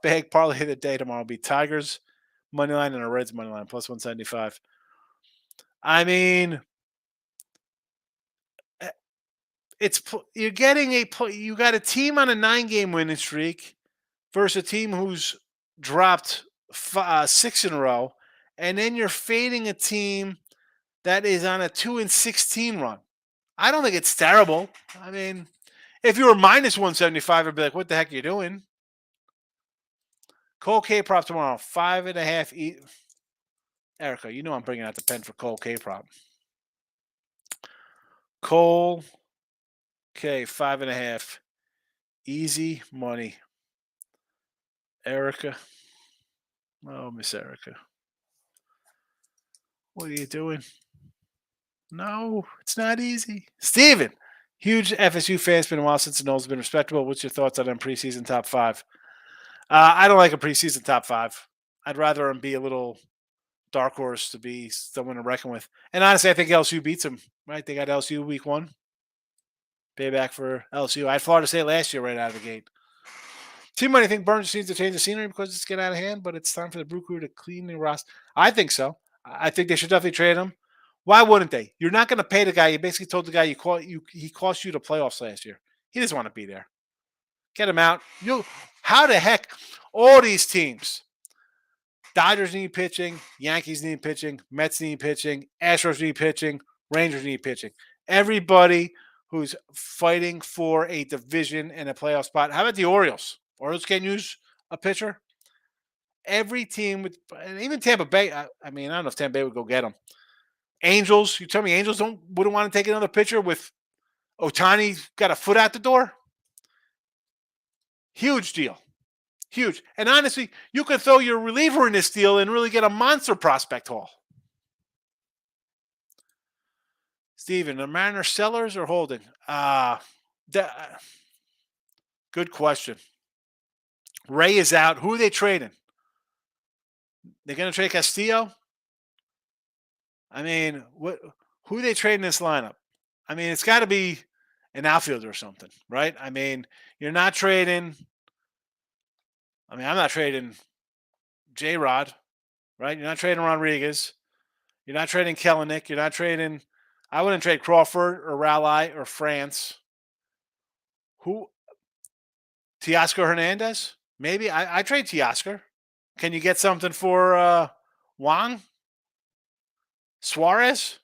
Speaker 2: bag parlay of the day tomorrow will be Tigers money line and a Reds money line plus 175. I mean, you got a team on a 9-game winning streak versus a team who's dropped 6 in a row, and then you're fading a team that is on a 2-16 run. I don't think it's terrible. I mean, if you were minus 175, I'd be like, what the heck are you doing? Cole K prop tomorrow, 5.5. Erica, you know I'm bringing out the pen for Cole K prop. Cole K, 5.5. Easy money. Erica. Oh, Miss Erica. What are you doing? No, it's not easy. Steven, huge FSU fan. It's been a while since the Knowles has been respectable. What's your thoughts on them preseason top 5? I don't like a preseason top 5. I'd rather them be a little dark horse to be someone to reckon with. And honestly, I think LSU beats them, right? They got LSU week 1. Payback for LSU. I had Florida State last year right out of the gate. Team Money think Burns needs to change the scenery because it's getting out of hand, but it's time for the Brew Crew to clean the roster. I think so. I think they should definitely trade him. Why wouldn't they? You're not going to pay the guy. You basically told the guy he cost you the playoffs last year. He doesn't want to be there. Get him out. How the heck? All these teams. Dodgers need pitching. Yankees need pitching. Mets need pitching. Astros need pitching. Rangers need pitching. Everybody who's fighting for a division and a playoff spot. How about the Orioles? Orioles can't use a pitcher. Every team, and even Tampa Bay. I don't know if Tampa Bay would go get them. Angels, you tell me Angels wouldn't want to take another pitcher with Ohtani got a foot out the door? Huge deal. Huge. And honestly, you could throw your reliever in this deal and really get a monster prospect haul. Steven, are Mariners sellers or holding? Good question. Ray is out. Who are they trading? They're going to trade Castillo? I mean, who are they trading this lineup? I mean, it's got to be an outfielder or something, right? I mean, you're not trading. I'm not trading J-Rod, right? You're not trading Rodriguez. You're not trading Kellenic. You're not trading. I wouldn't trade Crawford or Raleigh or France. Who? Teoscar Hernandez? Maybe I trade Teoscar. Can you get something for Wang? Suarez?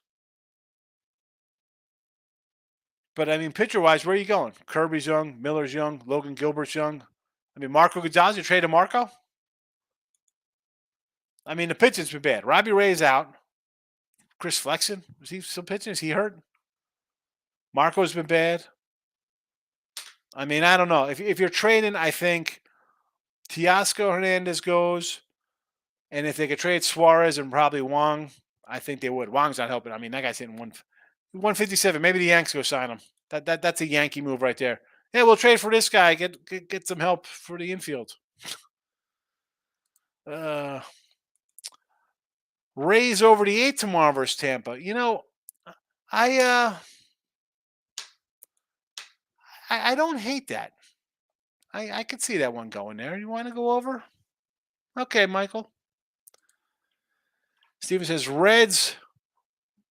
Speaker 2: But I mean, pitcher wise, where are you going? Kirby's young, Miller's young, Logan Gilbert's young. I mean, Marco Gonzalez, you traded Marco? I mean, the pitching's been bad. Robbie Ray's out. Chris Flexen, is he still pitching? Is he hurt? Marco's been bad. I mean, I don't know. If you're trading, I think Teoscar Hernandez goes. And if they could trade Suarez and probably Wong, I think they would. Wong's not helping. I mean, that guy's hitting 157. Maybe the Yanks go sign him. That's a Yankee move right there. Yeah, we'll trade for this guy. Get some help for the infield. Uh, Rays over the 8 tomorrow versus Tampa. You know, I uh I don't hate that. I could see that one going there. You want to go over? Okay, Michael. Steven says Reds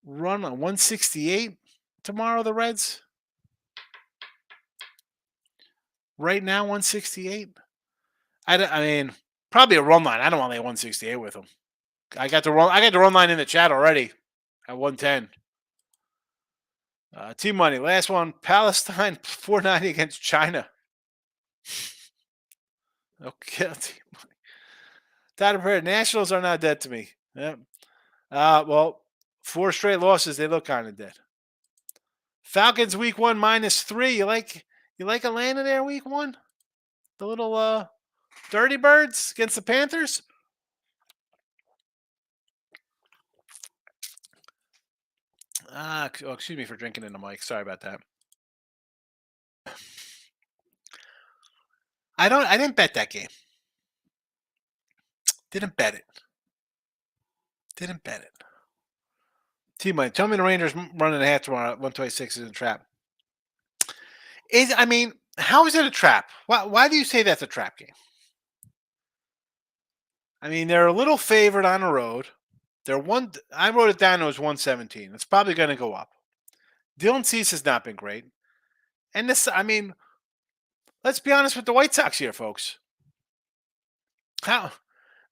Speaker 2: run on 168 tomorrow. The Reds right now 168. I mean probably a run line. I don't want to lay 168 with them. I got the run line in the chat already at 110. Team money. Last one. Palestine 490 against China. Okay. Tyler Perry. Nationals are not dead to me. Yeah. Well, 4 straight losses. They look kind of dead. Falcons week 1 -3. You like Atlanta there week 1? The little Dirty Birds against the Panthers? Excuse me for drinking in the mic. Sorry about that. I didn't bet that game. Didn't bet it. T-Money, tell me the Rangers running a half tomorrow at 126 is a trap. How is it a trap? Why do you say that's a trap game? I mean, they're a little favored on the road. I wrote it down, it was 117. It's probably going to go up. Dylan Cease has not been great. And let's be honest with the White Sox here, folks.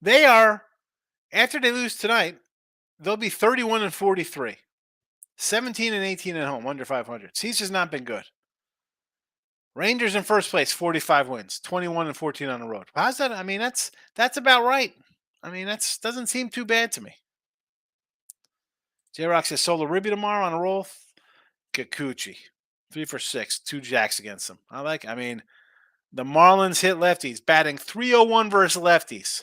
Speaker 2: They are, after they lose tonight, they'll be 31-43. 17-18 at home, under 500. Cease has not been good. Rangers in first place, 45 wins, 21-14 on the road. How's that? I mean, that's about right. I mean, that doesn't seem too bad to me. J-Rock says Solo Ribby tomorrow on a roll. Kikuchi, 3 for 6, 2 jacks against them. The Marlins hit lefties, batting .301 versus lefties.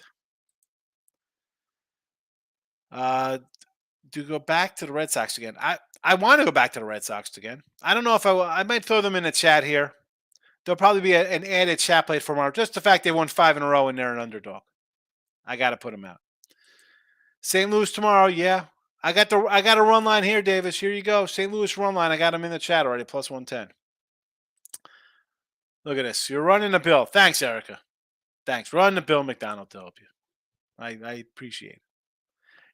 Speaker 2: To go back to the Red Sox again. I want to go back to the Red Sox again. I don't know if I might throw them in the chat here. There'll probably be an added chat plate for tomorrow. Just the fact they won 5 in a row and they're an underdog. I got to put them out. St. Louis tomorrow, yeah. I got a run line here, Davis. Here you go. St. Louis run line. I got them in the chat already, plus 110. Look at this. You're running a bill. Thanks, Erica. Thanks. Run the Bill McDonald to help you. I appreciate it.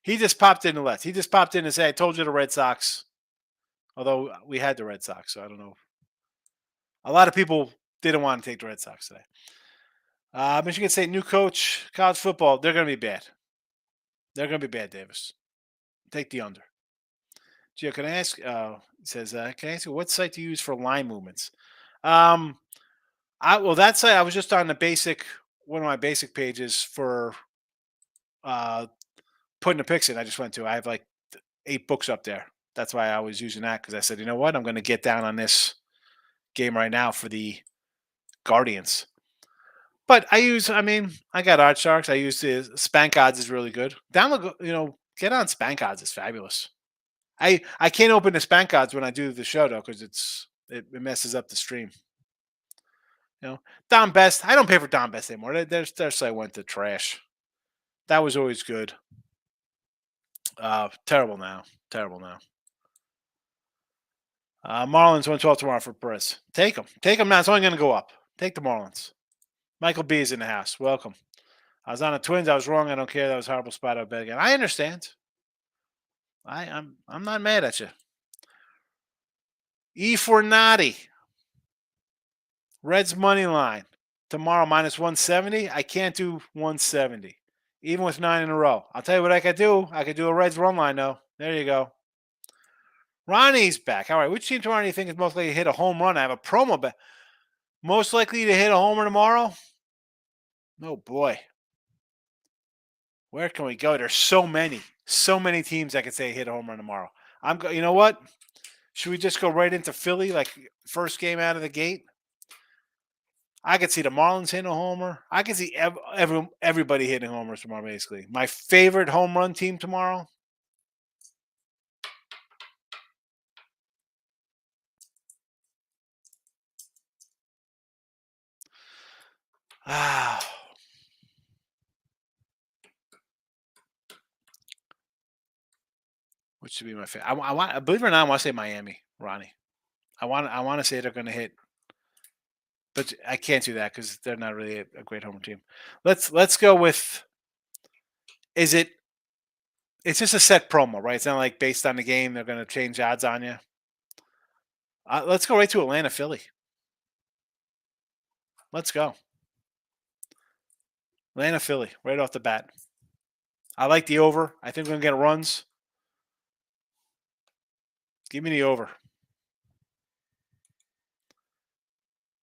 Speaker 2: He just popped in the left. He just popped in and said, I told you the Red Sox. Although we had the Red Sox, so I don't know. A lot of people didn't want to take the Red Sox today. Michigan State, new coach, college football. They're going to be bad. They're going to be bad, Davis. Take the under. Gio, can I ask? It says, can I ask you what site to use for line movements? That site I was just on one of my basic pages for putting the picks in. I just went to. I have like 8 books up there. That's why I was using that because I said, you know what? I'm going to get down on this game right now for the Guardians. But I got Art Sharks. I use the Spank Odds is really good. Download, get on Spank Odds. It's fabulous. I can't open the Spank Odds when I do the show though because it messes up the stream. Don Best. I don't pay for Don Best anymore. Their site went to trash. That was always good. Terrible now. Marlins 112 tomorrow for Perez. Take them now. It's only going to go up. Take the Marlins. Michael B is in the house. Welcome. I was on the Twins. I was wrong. I don't care. That was a horrible spot. I'll bet again. I understand. I'm not mad at you. E for Noddy. Reds money line. tomorrow minus 170. I can't do 170, even with 9 in a row. I'll tell you what I could do. I could do a Reds run line, though. There you go. Ronnie's back. All right, which team tomorrow do you think is most likely to hit a home run? I have a promo bet. Most likely to hit a homer tomorrow? Oh, boy. Where can we go? There's so many teams I could say hit a home run tomorrow. You know what? Should we just go right into Philly, like first game out of the gate? I could see the Marlins hitting a homer. I could see everybody hitting homers tomorrow, basically. My favorite home run team tomorrow? Ah. Which should be my favorite? I want, believe it or not, I want to say Miami, Ronnie. I want to say they're going to hit, but I can't do that because they're not really a great home team. Let's go with. Is it? It's just a set promo, right? It's not like based on the game. They're going to change odds on you. Let's go right to Atlanta, Philly. Let's go. Atlanta, Philly, right off the bat. I like the over. I think we're going to get runs. Give me the over.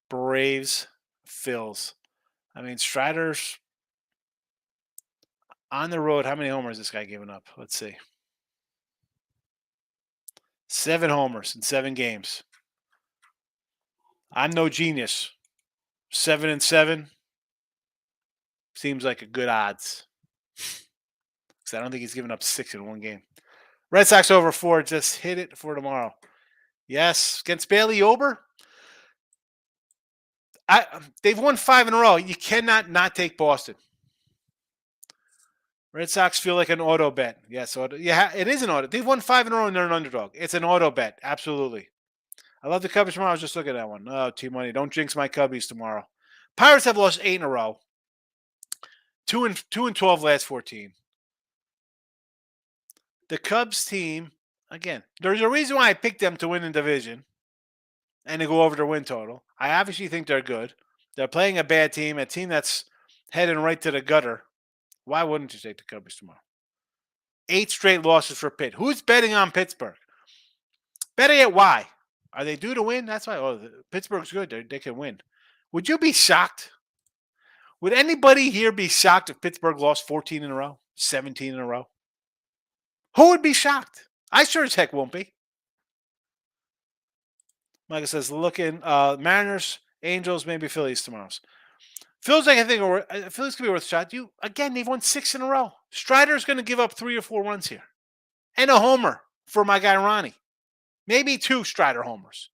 Speaker 2: Braves, Phils. I mean, Strider's on the road. How many homers is this guy giving up? Let's see. 7 homers in 7 games. I'm no genius. 7-7 seems like a good odds. Because I don't think he's given up 6 in 1 game. Red Sox over 4. Just hit it for tomorrow. Yes, against Bailey Ober. They've won 5 in a row. You cannot not take Boston. Red Sox feel like an auto bet. Yes, yeah, it is an auto. They've won 5 in a row and they're an underdog. It's an auto bet. Absolutely. I love the Cubbies tomorrow. I was just looking at that one. Oh, T-Money. Don't jinx my Cubbies tomorrow. Pirates have lost 8 in a row. 2-12 last 14. The Cubs team, again, there's a reason why I picked them to win the division and to go over their win total. I obviously think they're good. They're playing a bad team, a team that's heading right to the gutter. Why wouldn't you take the Cubbies tomorrow? 8 straight losses for Pitt. Who's betting on Pittsburgh? Better yet, why? Are they due to win? That's why. Oh, Pittsburgh's good. They can win. Would you be shocked? Would anybody here be shocked if Pittsburgh lost 14 in a row, 17 in a row? Who would be shocked? I sure as heck won't be. Michael says, looking, Mariners, Angels, maybe Phillies tomorrow. Feels like I think Phillies could be worth a shot. Again, they've won 6 in a row. Strider's going to give up 3 or 4 runs here. And a homer for my guy Ronnie. Maybe 2 Strider homers.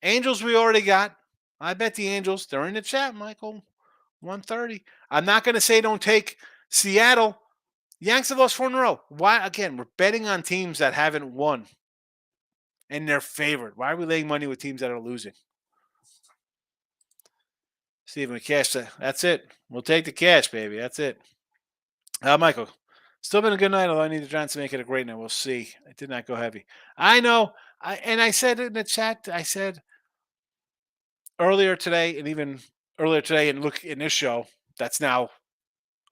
Speaker 2: Angels we already got. I bet the Angels. They're in the chat, Michael. 130. I'm not going to say don't take Seattle. Yanks have lost 4 in a row. Why? Again, we're betting on teams that haven't won. And they're favored. Why are we laying money with teams that are losing? Steven, we cash that. That's it. We'll take the cash, baby. That's it. Michael, still been a good night, although I need the Giants to make it a great night. We'll see. I did not go heavy. I know. I said it in the chat. I said earlier today, and even earlier today, and look in this show that's now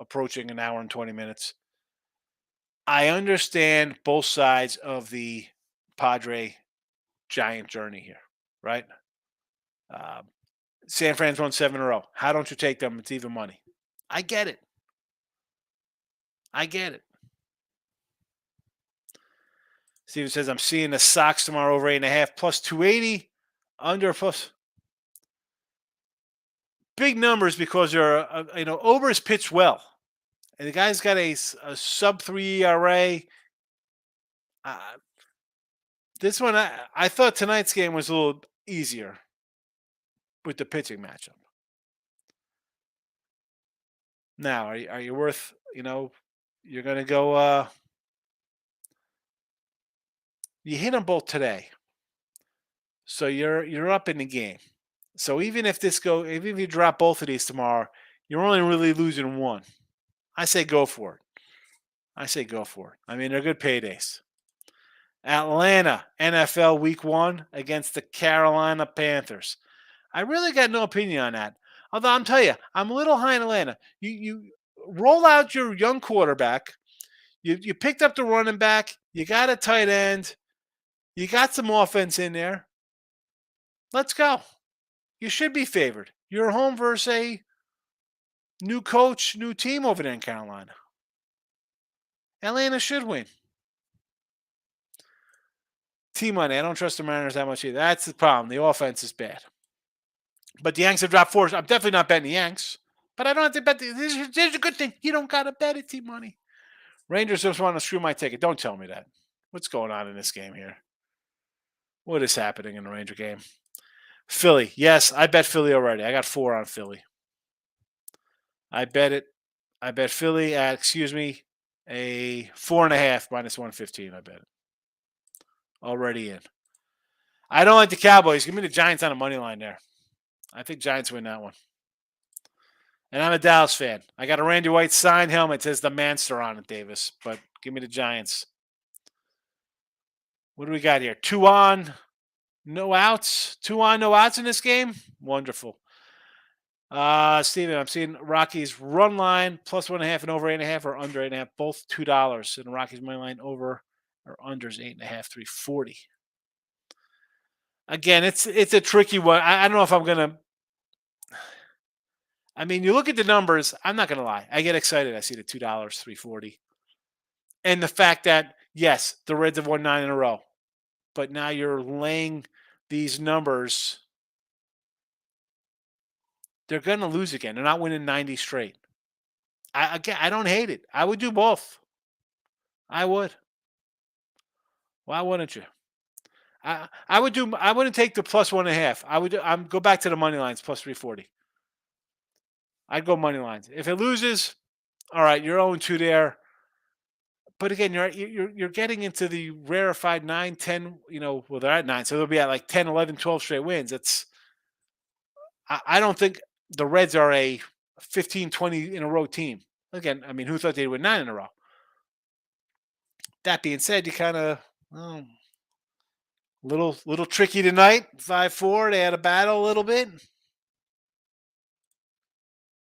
Speaker 2: approaching an hour and 20 minutes. I understand both sides of the Padre Giant journey here, right? San Fran's won 7 in a row. How don't you take them? It's even money. I get it. Steven says, I'm seeing the Sox tomorrow over 8.5 plus 280 under plus. Big numbers because they're, Ober's pitched well. And the guy's got a sub-3 ERA. This one, I thought tonight's game was a little easier with the pitching matchup. Now, are you worth, you're going to go, you hit them both today. So you're up in the game. So even if you drop both of these tomorrow, you're only really losing 1. I say go for it. I mean, they're good paydays. Atlanta, NFL Week 1 against the Carolina Panthers. I really got no opinion on that. Although I'm telling you, I'm a little high in Atlanta. You roll out your young quarterback. You picked up the running back. You got a tight end. You got some offense in there. Let's go. You should be favored. You're home versus a new coach, new team over there in Carolina. Atlanta should win. Team money. I don't trust the Mariners that much either. That's the problem. The offense is bad. But the Yanks have dropped 4. I'm definitely not betting the Yanks. But I don't have to bet. There's a good thing. You don't got to bet it, team money. Rangers just want to screw my ticket. Don't tell me that. What's going on in this game here? What is happening in the Ranger game? Philly. Yes, I bet Philly already. I got 4 on Philly. I bet it. I bet Philly at, a 4.5 minus 115. I bet it. Already in. I don't like the Cowboys. Give me the Giants on a money line there. I think Giants win that one. And I'm a Dallas fan. I got a Randy White signed helmet. It says the Manster on it, Davis. But give me the Giants. What do we got here? 2 on, no outs. 2 on, no outs in this game? Wonderful. Steven, I'm seeing Rockies run line plus 1.5 and over 8.5 or under 8.5, both $2. And Rockies money line over or under is 8.5, 340. Again, it's a tricky one. I don't know if I'm gonna. I mean, you look at the numbers. I'm not gonna lie. I get excited. I see the $2, 340, and the fact that yes, the Reds have won 9 in a row, but now you're laying these numbers. They're gonna lose again. They're not winning 90 straight. I don't hate it. I would do both. I would. Why wouldn't you? I would do. I wouldn't take the plus 1.5. I would. I'm go back to the money lines plus 340. I'd go money lines. If it loses, all right, you're 0-2 there. But again, you're getting into the rarefied 9, 10. Well, they're at 9, so they'll be at like 10, 11, 12 straight wins. I don't think the Reds are a 15, 20 in a row team. Again, I mean, who thought they'd win 9 in a row? That being said, you kind of little tricky tonight. 5-4. They had a battle a little bit.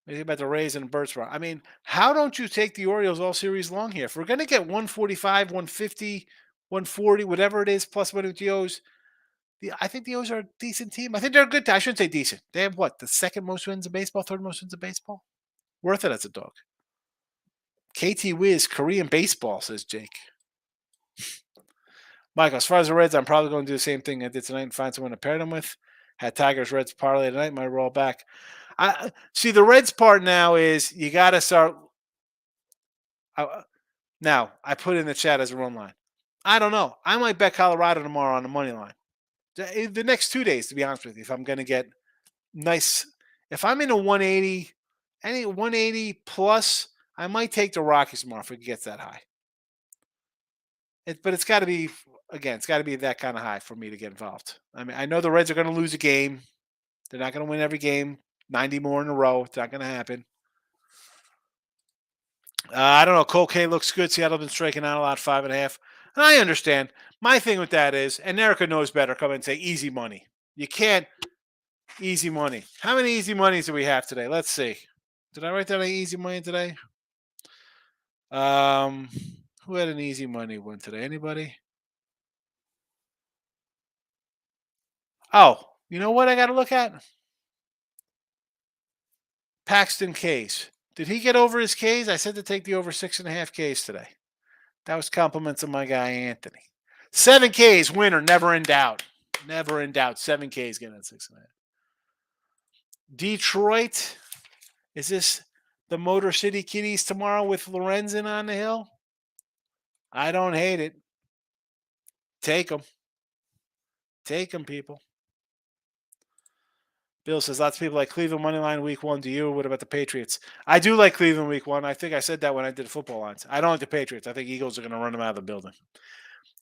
Speaker 2: Maybe about the Rays and Birdsboro. I mean, how don't you take the Orioles all series long here? If we're going to get 145, 150, 140, whatever it is, plus money with the O's, I think the O's are a decent team. I think they're a good team. I shouldn't say decent. They have what? The second most wins in baseball, third most wins in baseball? Worth it as a dog. KT Wiz, Korean baseball, says Jake. Michael, as far as the Reds, I'm probably going to do the same thing I did tonight and find someone to pair them with. Had Tigers Reds parlay tonight, might roll back. I see the Reds part now is you got to start. Now, I put in the chat as a run line. I don't know. I might bet Colorado tomorrow on the money line. The next 2 days, to be honest with you, if I'm going to get nice. If I'm in a 180, any 180 plus, I might take the Rockies tomorrow if it gets that high. But it's got to be, again, it's got to be that kind of high for me to get involved. I mean, I know the Reds are going to lose a game. They're not going to win every game. 90 more in a row. It's not going to happen. I don't know. Cole K looks good. Seattle been striking out a lot, 5.5. And I understand. My thing with that is, and Erica knows better, come and say easy money. You can't easy money. How many easy monies do we have today? Let's see. Did I write down any easy money today? Who had an easy money one today? Anybody? Oh, you know what I got to look at? Paxton K's. Did he get over his K's? I said to take the over 6.5 K's today. That was compliments of my guy, Anthony. 7 K's winner, never in doubt. Never in doubt. 7 K's getting at 6.5. Detroit. Is this the Motor City Kitties tomorrow with Lorenzen on the hill? I don't hate it. Take them. Take them, people. Bill says lots of people like Cleveland money line week 1. Do you? What about the Patriots? I do like Cleveland week 1. I think I said that when I did football lines. I don't like the Patriots. I think Eagles are going to run them out of the building.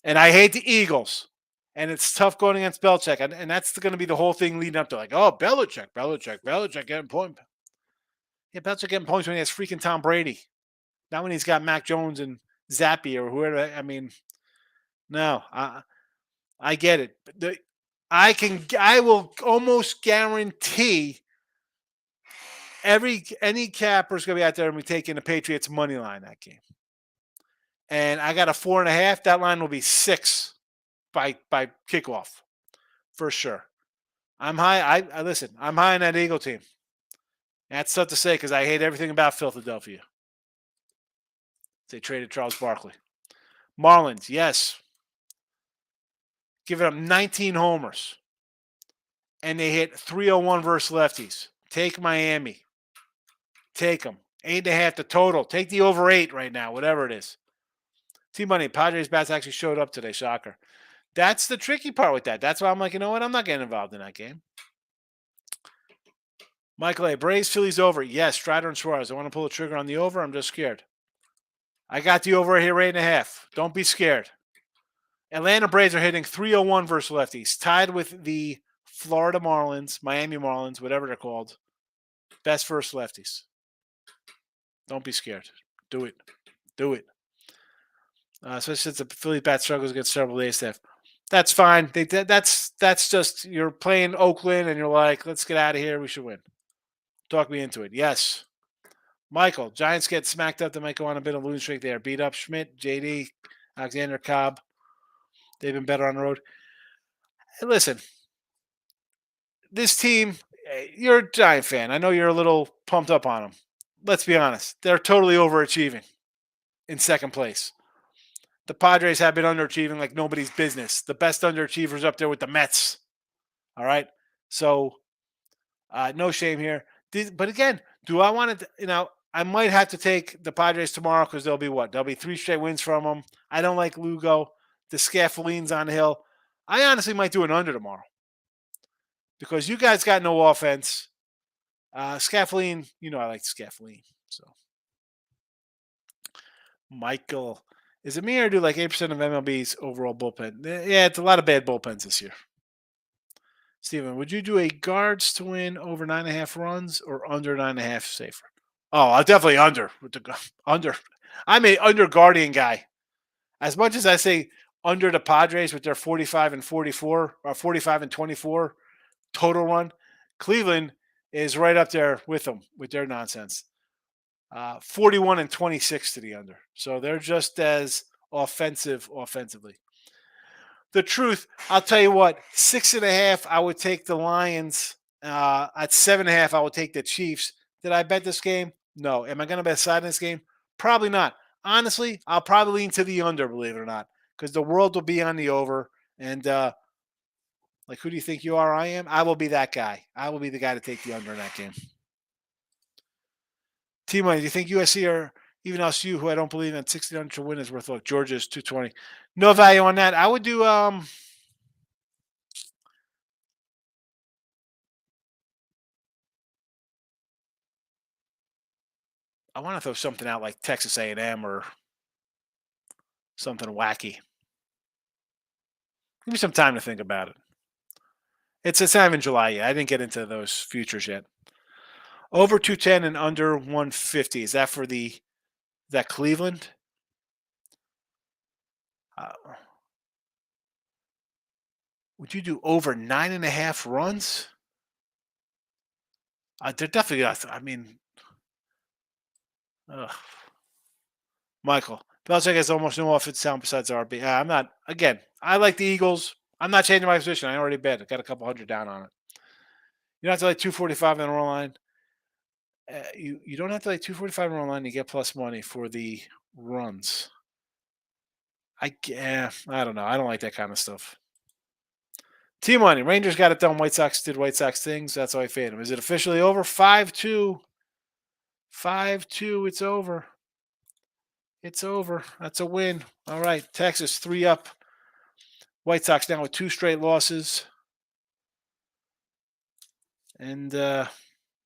Speaker 2: And I hate the Eagles. And it's tough going against Belichick. And that's going to be the whole thing leading up to like, oh, Belichick getting points. Yeah, Belichick getting points when he has freaking Tom Brady. Not when he's got Mac Jones and Zappy or whoever. I mean, no, I get it. I will almost guarantee Any capper is going to be out there and we take in the Patriots money line that game. And I got a 4.5. That line will be 6 by kickoff for sure. I'm high. I listen. I'm high on that Eagle team. That's tough to say because I hate everything about Philadelphia. They traded Charles Barkley. Marlins, yes, giving up 19 homers, and they hit 301 versus lefties. Take Miami. Take them. 8.5 the total. Take the over 8 right now, whatever it is. T-Money, Padres bats actually showed up today. Shocker. That's the tricky part with that. That's why I'm like, you know what? I'm not getting involved in that game. Michael A. Braves, Phillies over. Yes, Strider and Suarez. I want to pull the trigger on the over. I'm just scared. I got the over here, 8.5. Don't be scared. Atlanta Braves are hitting 301 versus lefties, tied with the Florida Marlins, Miami Marlins, whatever they're called. Best versus lefties. Don't be scared. Do it. Do it. Especially since the Philly bat struggles against several days staff. That's fine. That's just you're playing Oakland and you're like, let's get out of here. We should win. Talk me into it. Yes. Michael, Giants get smacked up. They might go on a bit of losing streak there. Beat up Schmidt, JD, Alexander Cobb. They've been better on the road. Hey, listen, this team, you're a Giant fan. I know you're a little pumped up on them. Let's be honest. They're totally overachieving in second place. The Padres have been underachieving like nobody's business. The best underachievers up there with the Mets. All right? So, no shame here. But again, do I want to, I might have to take the Padres tomorrow because there'll be what? There'll be 3 straight wins from them. I don't like Lugo. The Scaffoline's on the hill. I honestly might do an under tomorrow because you guys got no offense. Scaffoline, I like Scaffoline. So, Michael, is it me or do like 8% of MLB's overall bullpen? Yeah, it's a lot of bad bullpens this year. Steven, would you do a guards to win over 9.5 runs or under 9.5 safer? Oh, I'll definitely under. Under. I'm a under Guardian guy. As much as I say under the Padres with their 45 and 44 or 45 and 24 total run, Cleveland is right up there with them with their nonsense. 41 and 26 to the under. So they're just as offensively. The truth, I'll tell you what, 6.5, I would take the Lions. At 7.5, I would take the Chiefs. Did I bet this game? No. Am I going to bet side in this game? Probably not. Honestly, I'll probably lean to the under, believe it or not, because the world will be on the over. And who do you think you are? I am. I will be that guy. I will be the guy to take the under in that game. T-Money, do you think USC or even LSU, who I don't believe in 60 to win is worth a look? Georgia's 220. No value on that. I would do I want to throw something out like Texas A&M or something wacky. Give me some time to think about it. It's not even July yet. I didn't get into those futures yet. Over 210 and under 150. Is that for that Cleveland? Would you do over 9.5 runs? They're definitely not. I mean, Michael, Belichick has almost no offensive sound besides RB. I'm not. Again, I like the Eagles. I'm not changing my position. I already bet. I got a couple hundred down on it. You don't have to like 245 on the roll line. You don't have to like 245 on the roll line to get plus money for the runs. I don't know. I don't like that kind of stuff. T-Money. Rangers got it done. White Sox did White Sox things. That's how I fade them. Is it officially over? 5-2. 5-2. It's over. It's over. That's a win. All right. Texas 3 up. White Sox now with 2 straight losses. And there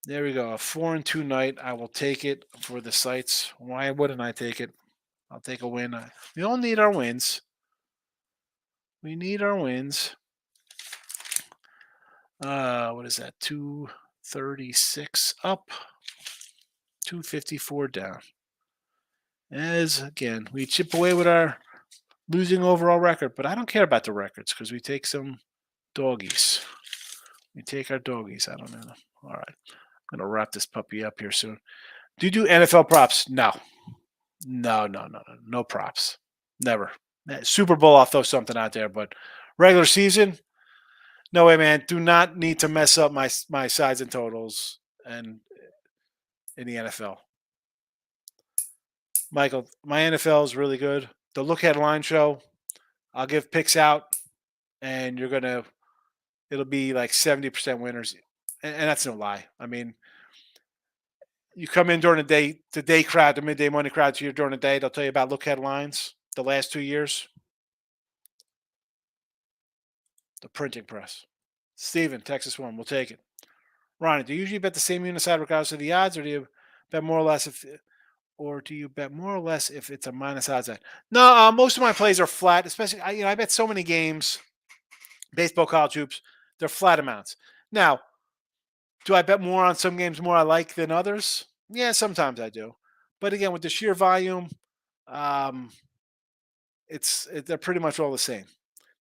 Speaker 2: we go. A 4-2 night. I will take it for the sites. Why wouldn't I take it? I'll take a win. We all need our wins. We need our wins. What is that? 236 up. 254 down. As again, we chip away with our losing overall record, but I don't care about the records because we take some doggies. We take our doggies. I don't know. All right. I'm gonna wrap this puppy up here soon. Do you do NFL props? No. No, no, no, no, no props. Never. Super Bowl, I'll throw something out there, but regular season, no way, man. Do not need to mess up my sides and totals and in the NFL. Michael, my NFL is really good. The Look Ahead Line Show, I'll give picks out, and it'll be like 70% winners, and that's no lie. I mean, you come in during the day crowd, the midday morning crowd to you during the day. They'll tell you about Look Ahead Lines the last 2 years. The printing press. Steven, Texas one, we'll take it. Ronnie, do you usually bet the same unit side regardless of the odds, or do you bet more or less if it's a minus odds side? No, most of my plays are flat, especially I bet so many games, baseball, college hoops, they're flat amounts. Now, do I bet more on some games more I like than others? Yeah, sometimes I do. But again, with the sheer volume, um, they're pretty much all the same.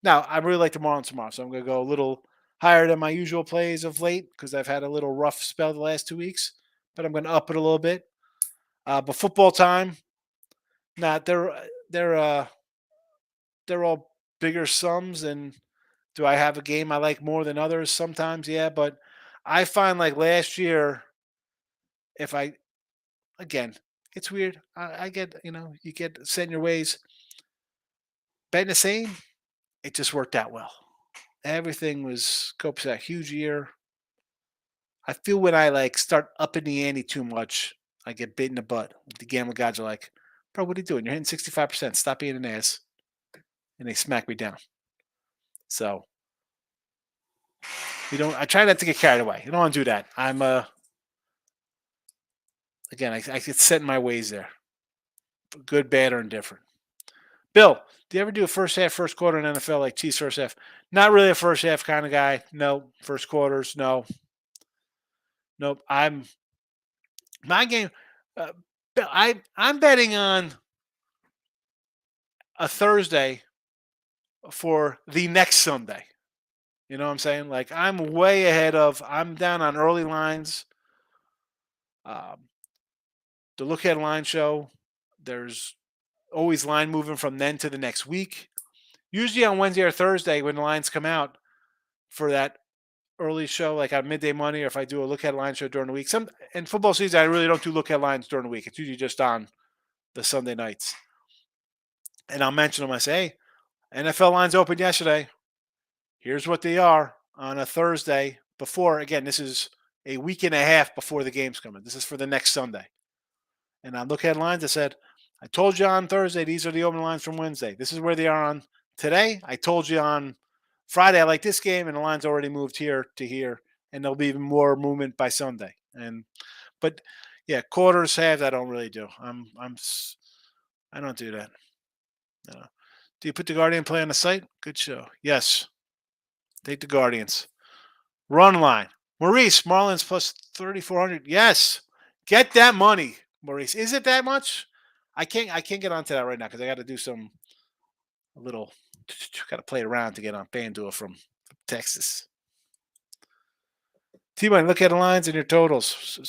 Speaker 2: Now, I really like tomorrow, so I'm going to go a little higher than my usual plays of late because I've had a little rough spell the last 2 weeks. But I'm going to up it a little bit. But football time, nah, they're all bigger sums. And do I have a game I like more than others? Sometimes, yeah. But I find like last year, if I again, it's weird. I get you get set in your ways. Betting the same, it just worked out well. Everything was Copac, huge year. I feel when I like start upping the ante too much, I get bit in the butt. The gambling gods are like, bro, what are you doing? You're hitting 65%. Stop being an ass. And they smack me down. So I try not to get carried away. You don't want to do that. I'm again, I get set in my ways there. Good, bad, or indifferent. Bill, do you ever do a first half, first quarter in NFL like Chiefs first half? Not really a first half kind of guy. No. First quarters, no. Nope. I'm my game. Uh, I'm betting on a Thursday for the next Sunday. You know what I'm saying? Like I'm way ahead of. I'm down on early lines. Um, the Look Ahead Line Show. There's always line moving from then to the next week. Usually on Wednesday or Thursday when the lines come out for that early show, like on midday money, or if I do a Look Ahead Line Show during the week. Some in football season, I really don't do Look Ahead Lines during the week. It's usually just on the Sunday nights. And I'll mention them. I say, hey, NFL lines opened yesterday. Here's what they are on a Thursday before. Again, this is a week and a half before the game's coming. This is for the next Sunday. And I look at lines. I said, I told you on Thursday, these are the open lines from Wednesday. This is where they are on today. I told you on Friday, I like this game, and the line's already moved here to here, and there'll be even more movement by Sunday. But yeah, quarters, halves, I don't really do. I don't do that. No. Do you put the Guardian play on the site? Good show. Yes. Take the Guardians. Run line. Maurice, Marlins plus 3,400. Yes. Get that money, Maurice. Is it that much? I can't get onto that right now because I got to do a little got to play around to get on FanDuel from Texas. T-Money, look at the lines and your totals.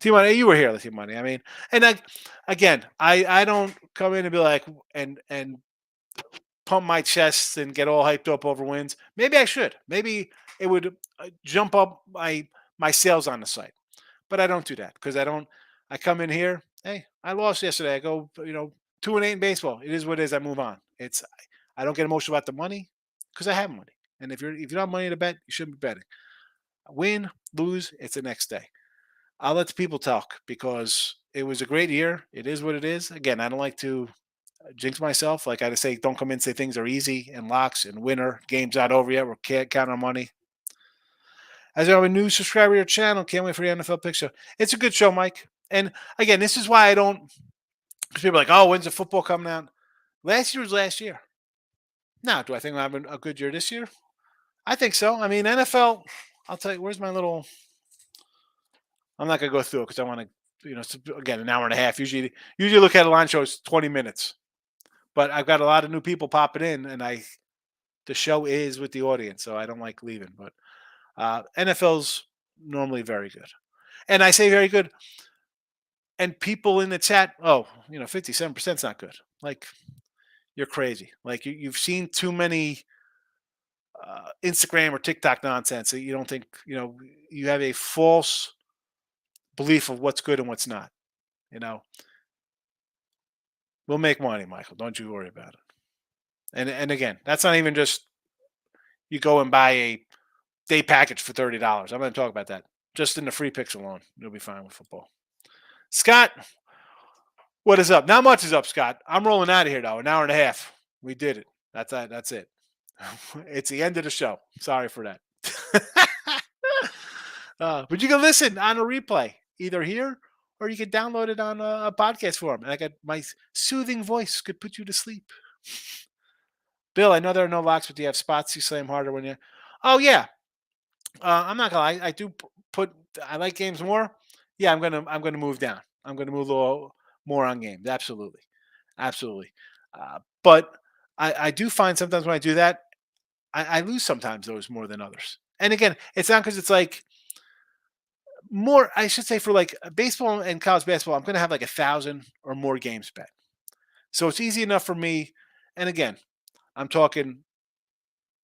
Speaker 2: T-Money, you were here, T-Money. I mean, and again, I don't come in and be like and pump my chest and get all hyped up over wins. Maybe I should. Maybe it would jump up my sales on the site. But I don't do that because I come in here, hey, I lost yesterday. I go, 2-8 in baseball. It is what it is. I move on. I don't get emotional about the money because I have money. And if you don't have money to bet, you shouldn't be betting. Win, lose, it's the next day. I'll let the people talk because it was a great year. It is what it is. Again, I don't like to jinx myself. Like I just say, don't come in and say things are easy and locks and winner. Game's not over yet. We can't count our money. As I'm a new subscriber to your channel, can't wait for the NFL Pick Show. It's a good show, Mike. And again, this is why I don't. Because people are like, oh, when's the football coming out? Last year was last year. Now, do I think I'm having a good year this year? I think so. I mean, NFL. I'll tell you. Where's my little? I'm not gonna go through it because I want to. Again, an hour and a half. Usually look at a line show is 20 minutes. But I've got a lot of new people popping in, and the show is with the audience, so I don't like leaving. But NFL's normally very good. And I say very good. And people in the chat, 57% is not good. Like, you're crazy. Like, you've seen too many Instagram or TikTok nonsense that you don't think, you have a false belief of what's good and what's not. You know, we'll make money, Michael. Don't you worry about it. And again, that's not even just you go and buy a day package for $30. I'm going to talk about that. Just in the free picks alone, you'll be fine with football. Scott, what is up? Not much is up, Scott. I'm rolling out of here though. An hour and a half. We did it. That's it. It's the end of the show. Sorry for that. But you can listen on a replay either here or you can download it on a podcast form. And I got my soothing voice could put you to sleep. Bill, I know there are no locks, but do you have spots you slam harder when you? Oh yeah, I'm not gonna lie. I do put. I like games more. Yeah, I'm gonna move down. I'm gonna move a little more on games. Absolutely, absolutely. But I do find sometimes when I do that, I lose sometimes those more than others. And again, it's not because it's like more. I should say for like baseball and college basketball, I'm gonna have like 1,000 or more games bet. So it's easy enough for me. And again, I'm talking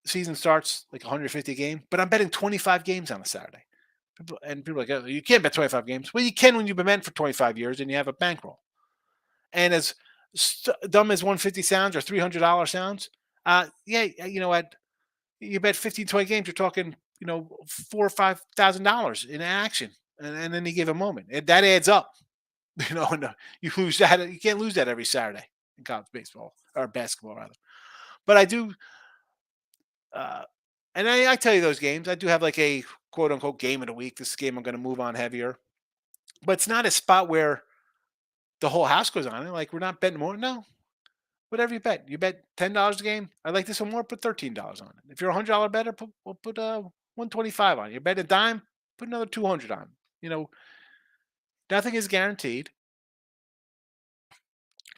Speaker 2: season starts like 150 game, but I'm betting 25 games on a Saturday. People are like, oh, you can't bet 25 games. Well, you can when you've been betting for 25 years and you have a bankroll. And as dumb as 150 sounds or $300 sounds, yeah, you know what? You bet 15, 20 games, you're talking, $4 or $5,000 in action, and then you give a moment. That adds up, And you lose that. You can't lose that every Saturday in college baseball or basketball rather. But I do. Uh, and I tell you those games. I do have like a quote unquote game of the week. This game I'm going to move on heavier, but it's not a spot where the whole house goes on it. Like we're not betting more. No, whatever you bet. You bet $10 a game. I like this one more. Put $13 on it. If you're $100 better, we'll put 125 on it. You bet a dime. Put another 200 on. Nothing is guaranteed,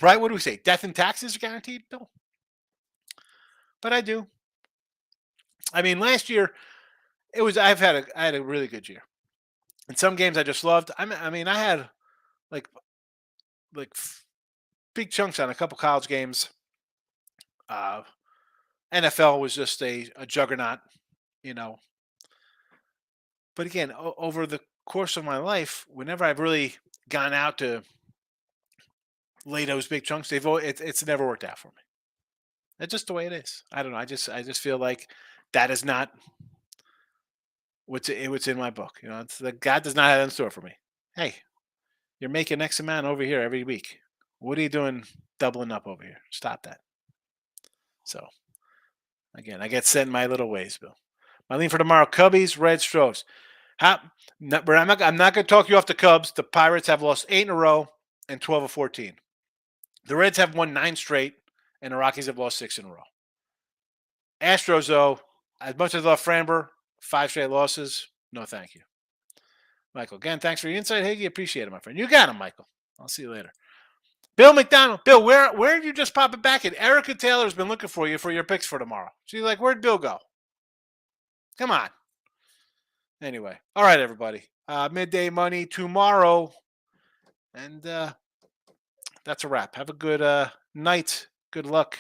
Speaker 2: right? What do we say? Death and taxes are guaranteed. No, but I do. I mean, last year it was. I had a really good year. In some games I just loved. I mean, I had like like big chunks on a couple college games. Uh, NFL was just a juggernaut, you know. But again, over the course of my life, whenever I've really gone out to lay those big chunks, it's never worked out for me. That's just the way it is. I don't know. I just feel like that is not what's in my book. It's that God does not have in store for me. Hey, you're making X amount over here every week. What are you doing doubling up over here? Stop that. So again, I get set in my little ways, Bill. My lean for tomorrow: Cubbies, Red Stros. But I'm not going to talk you off the Cubs. The Pirates have lost 8 in a row and 12 of 14. The Reds have won 9 straight, and the Rockies have lost 6 in a row. Astros, though, as much as I love Framber, 5 straight losses. No, thank you. Michael, again, thanks for your insight, Higgy. Appreciate it, my friend. You got him, Michael. I'll see you later. Bill McDonald. Bill, where did you just pop it back in? Erica Taylor's been looking for you for your picks for tomorrow. She's like, where'd Bill go? Come on. Anyway. All right, everybody. Midday money tomorrow. And that's a wrap. Have a good night. Good luck.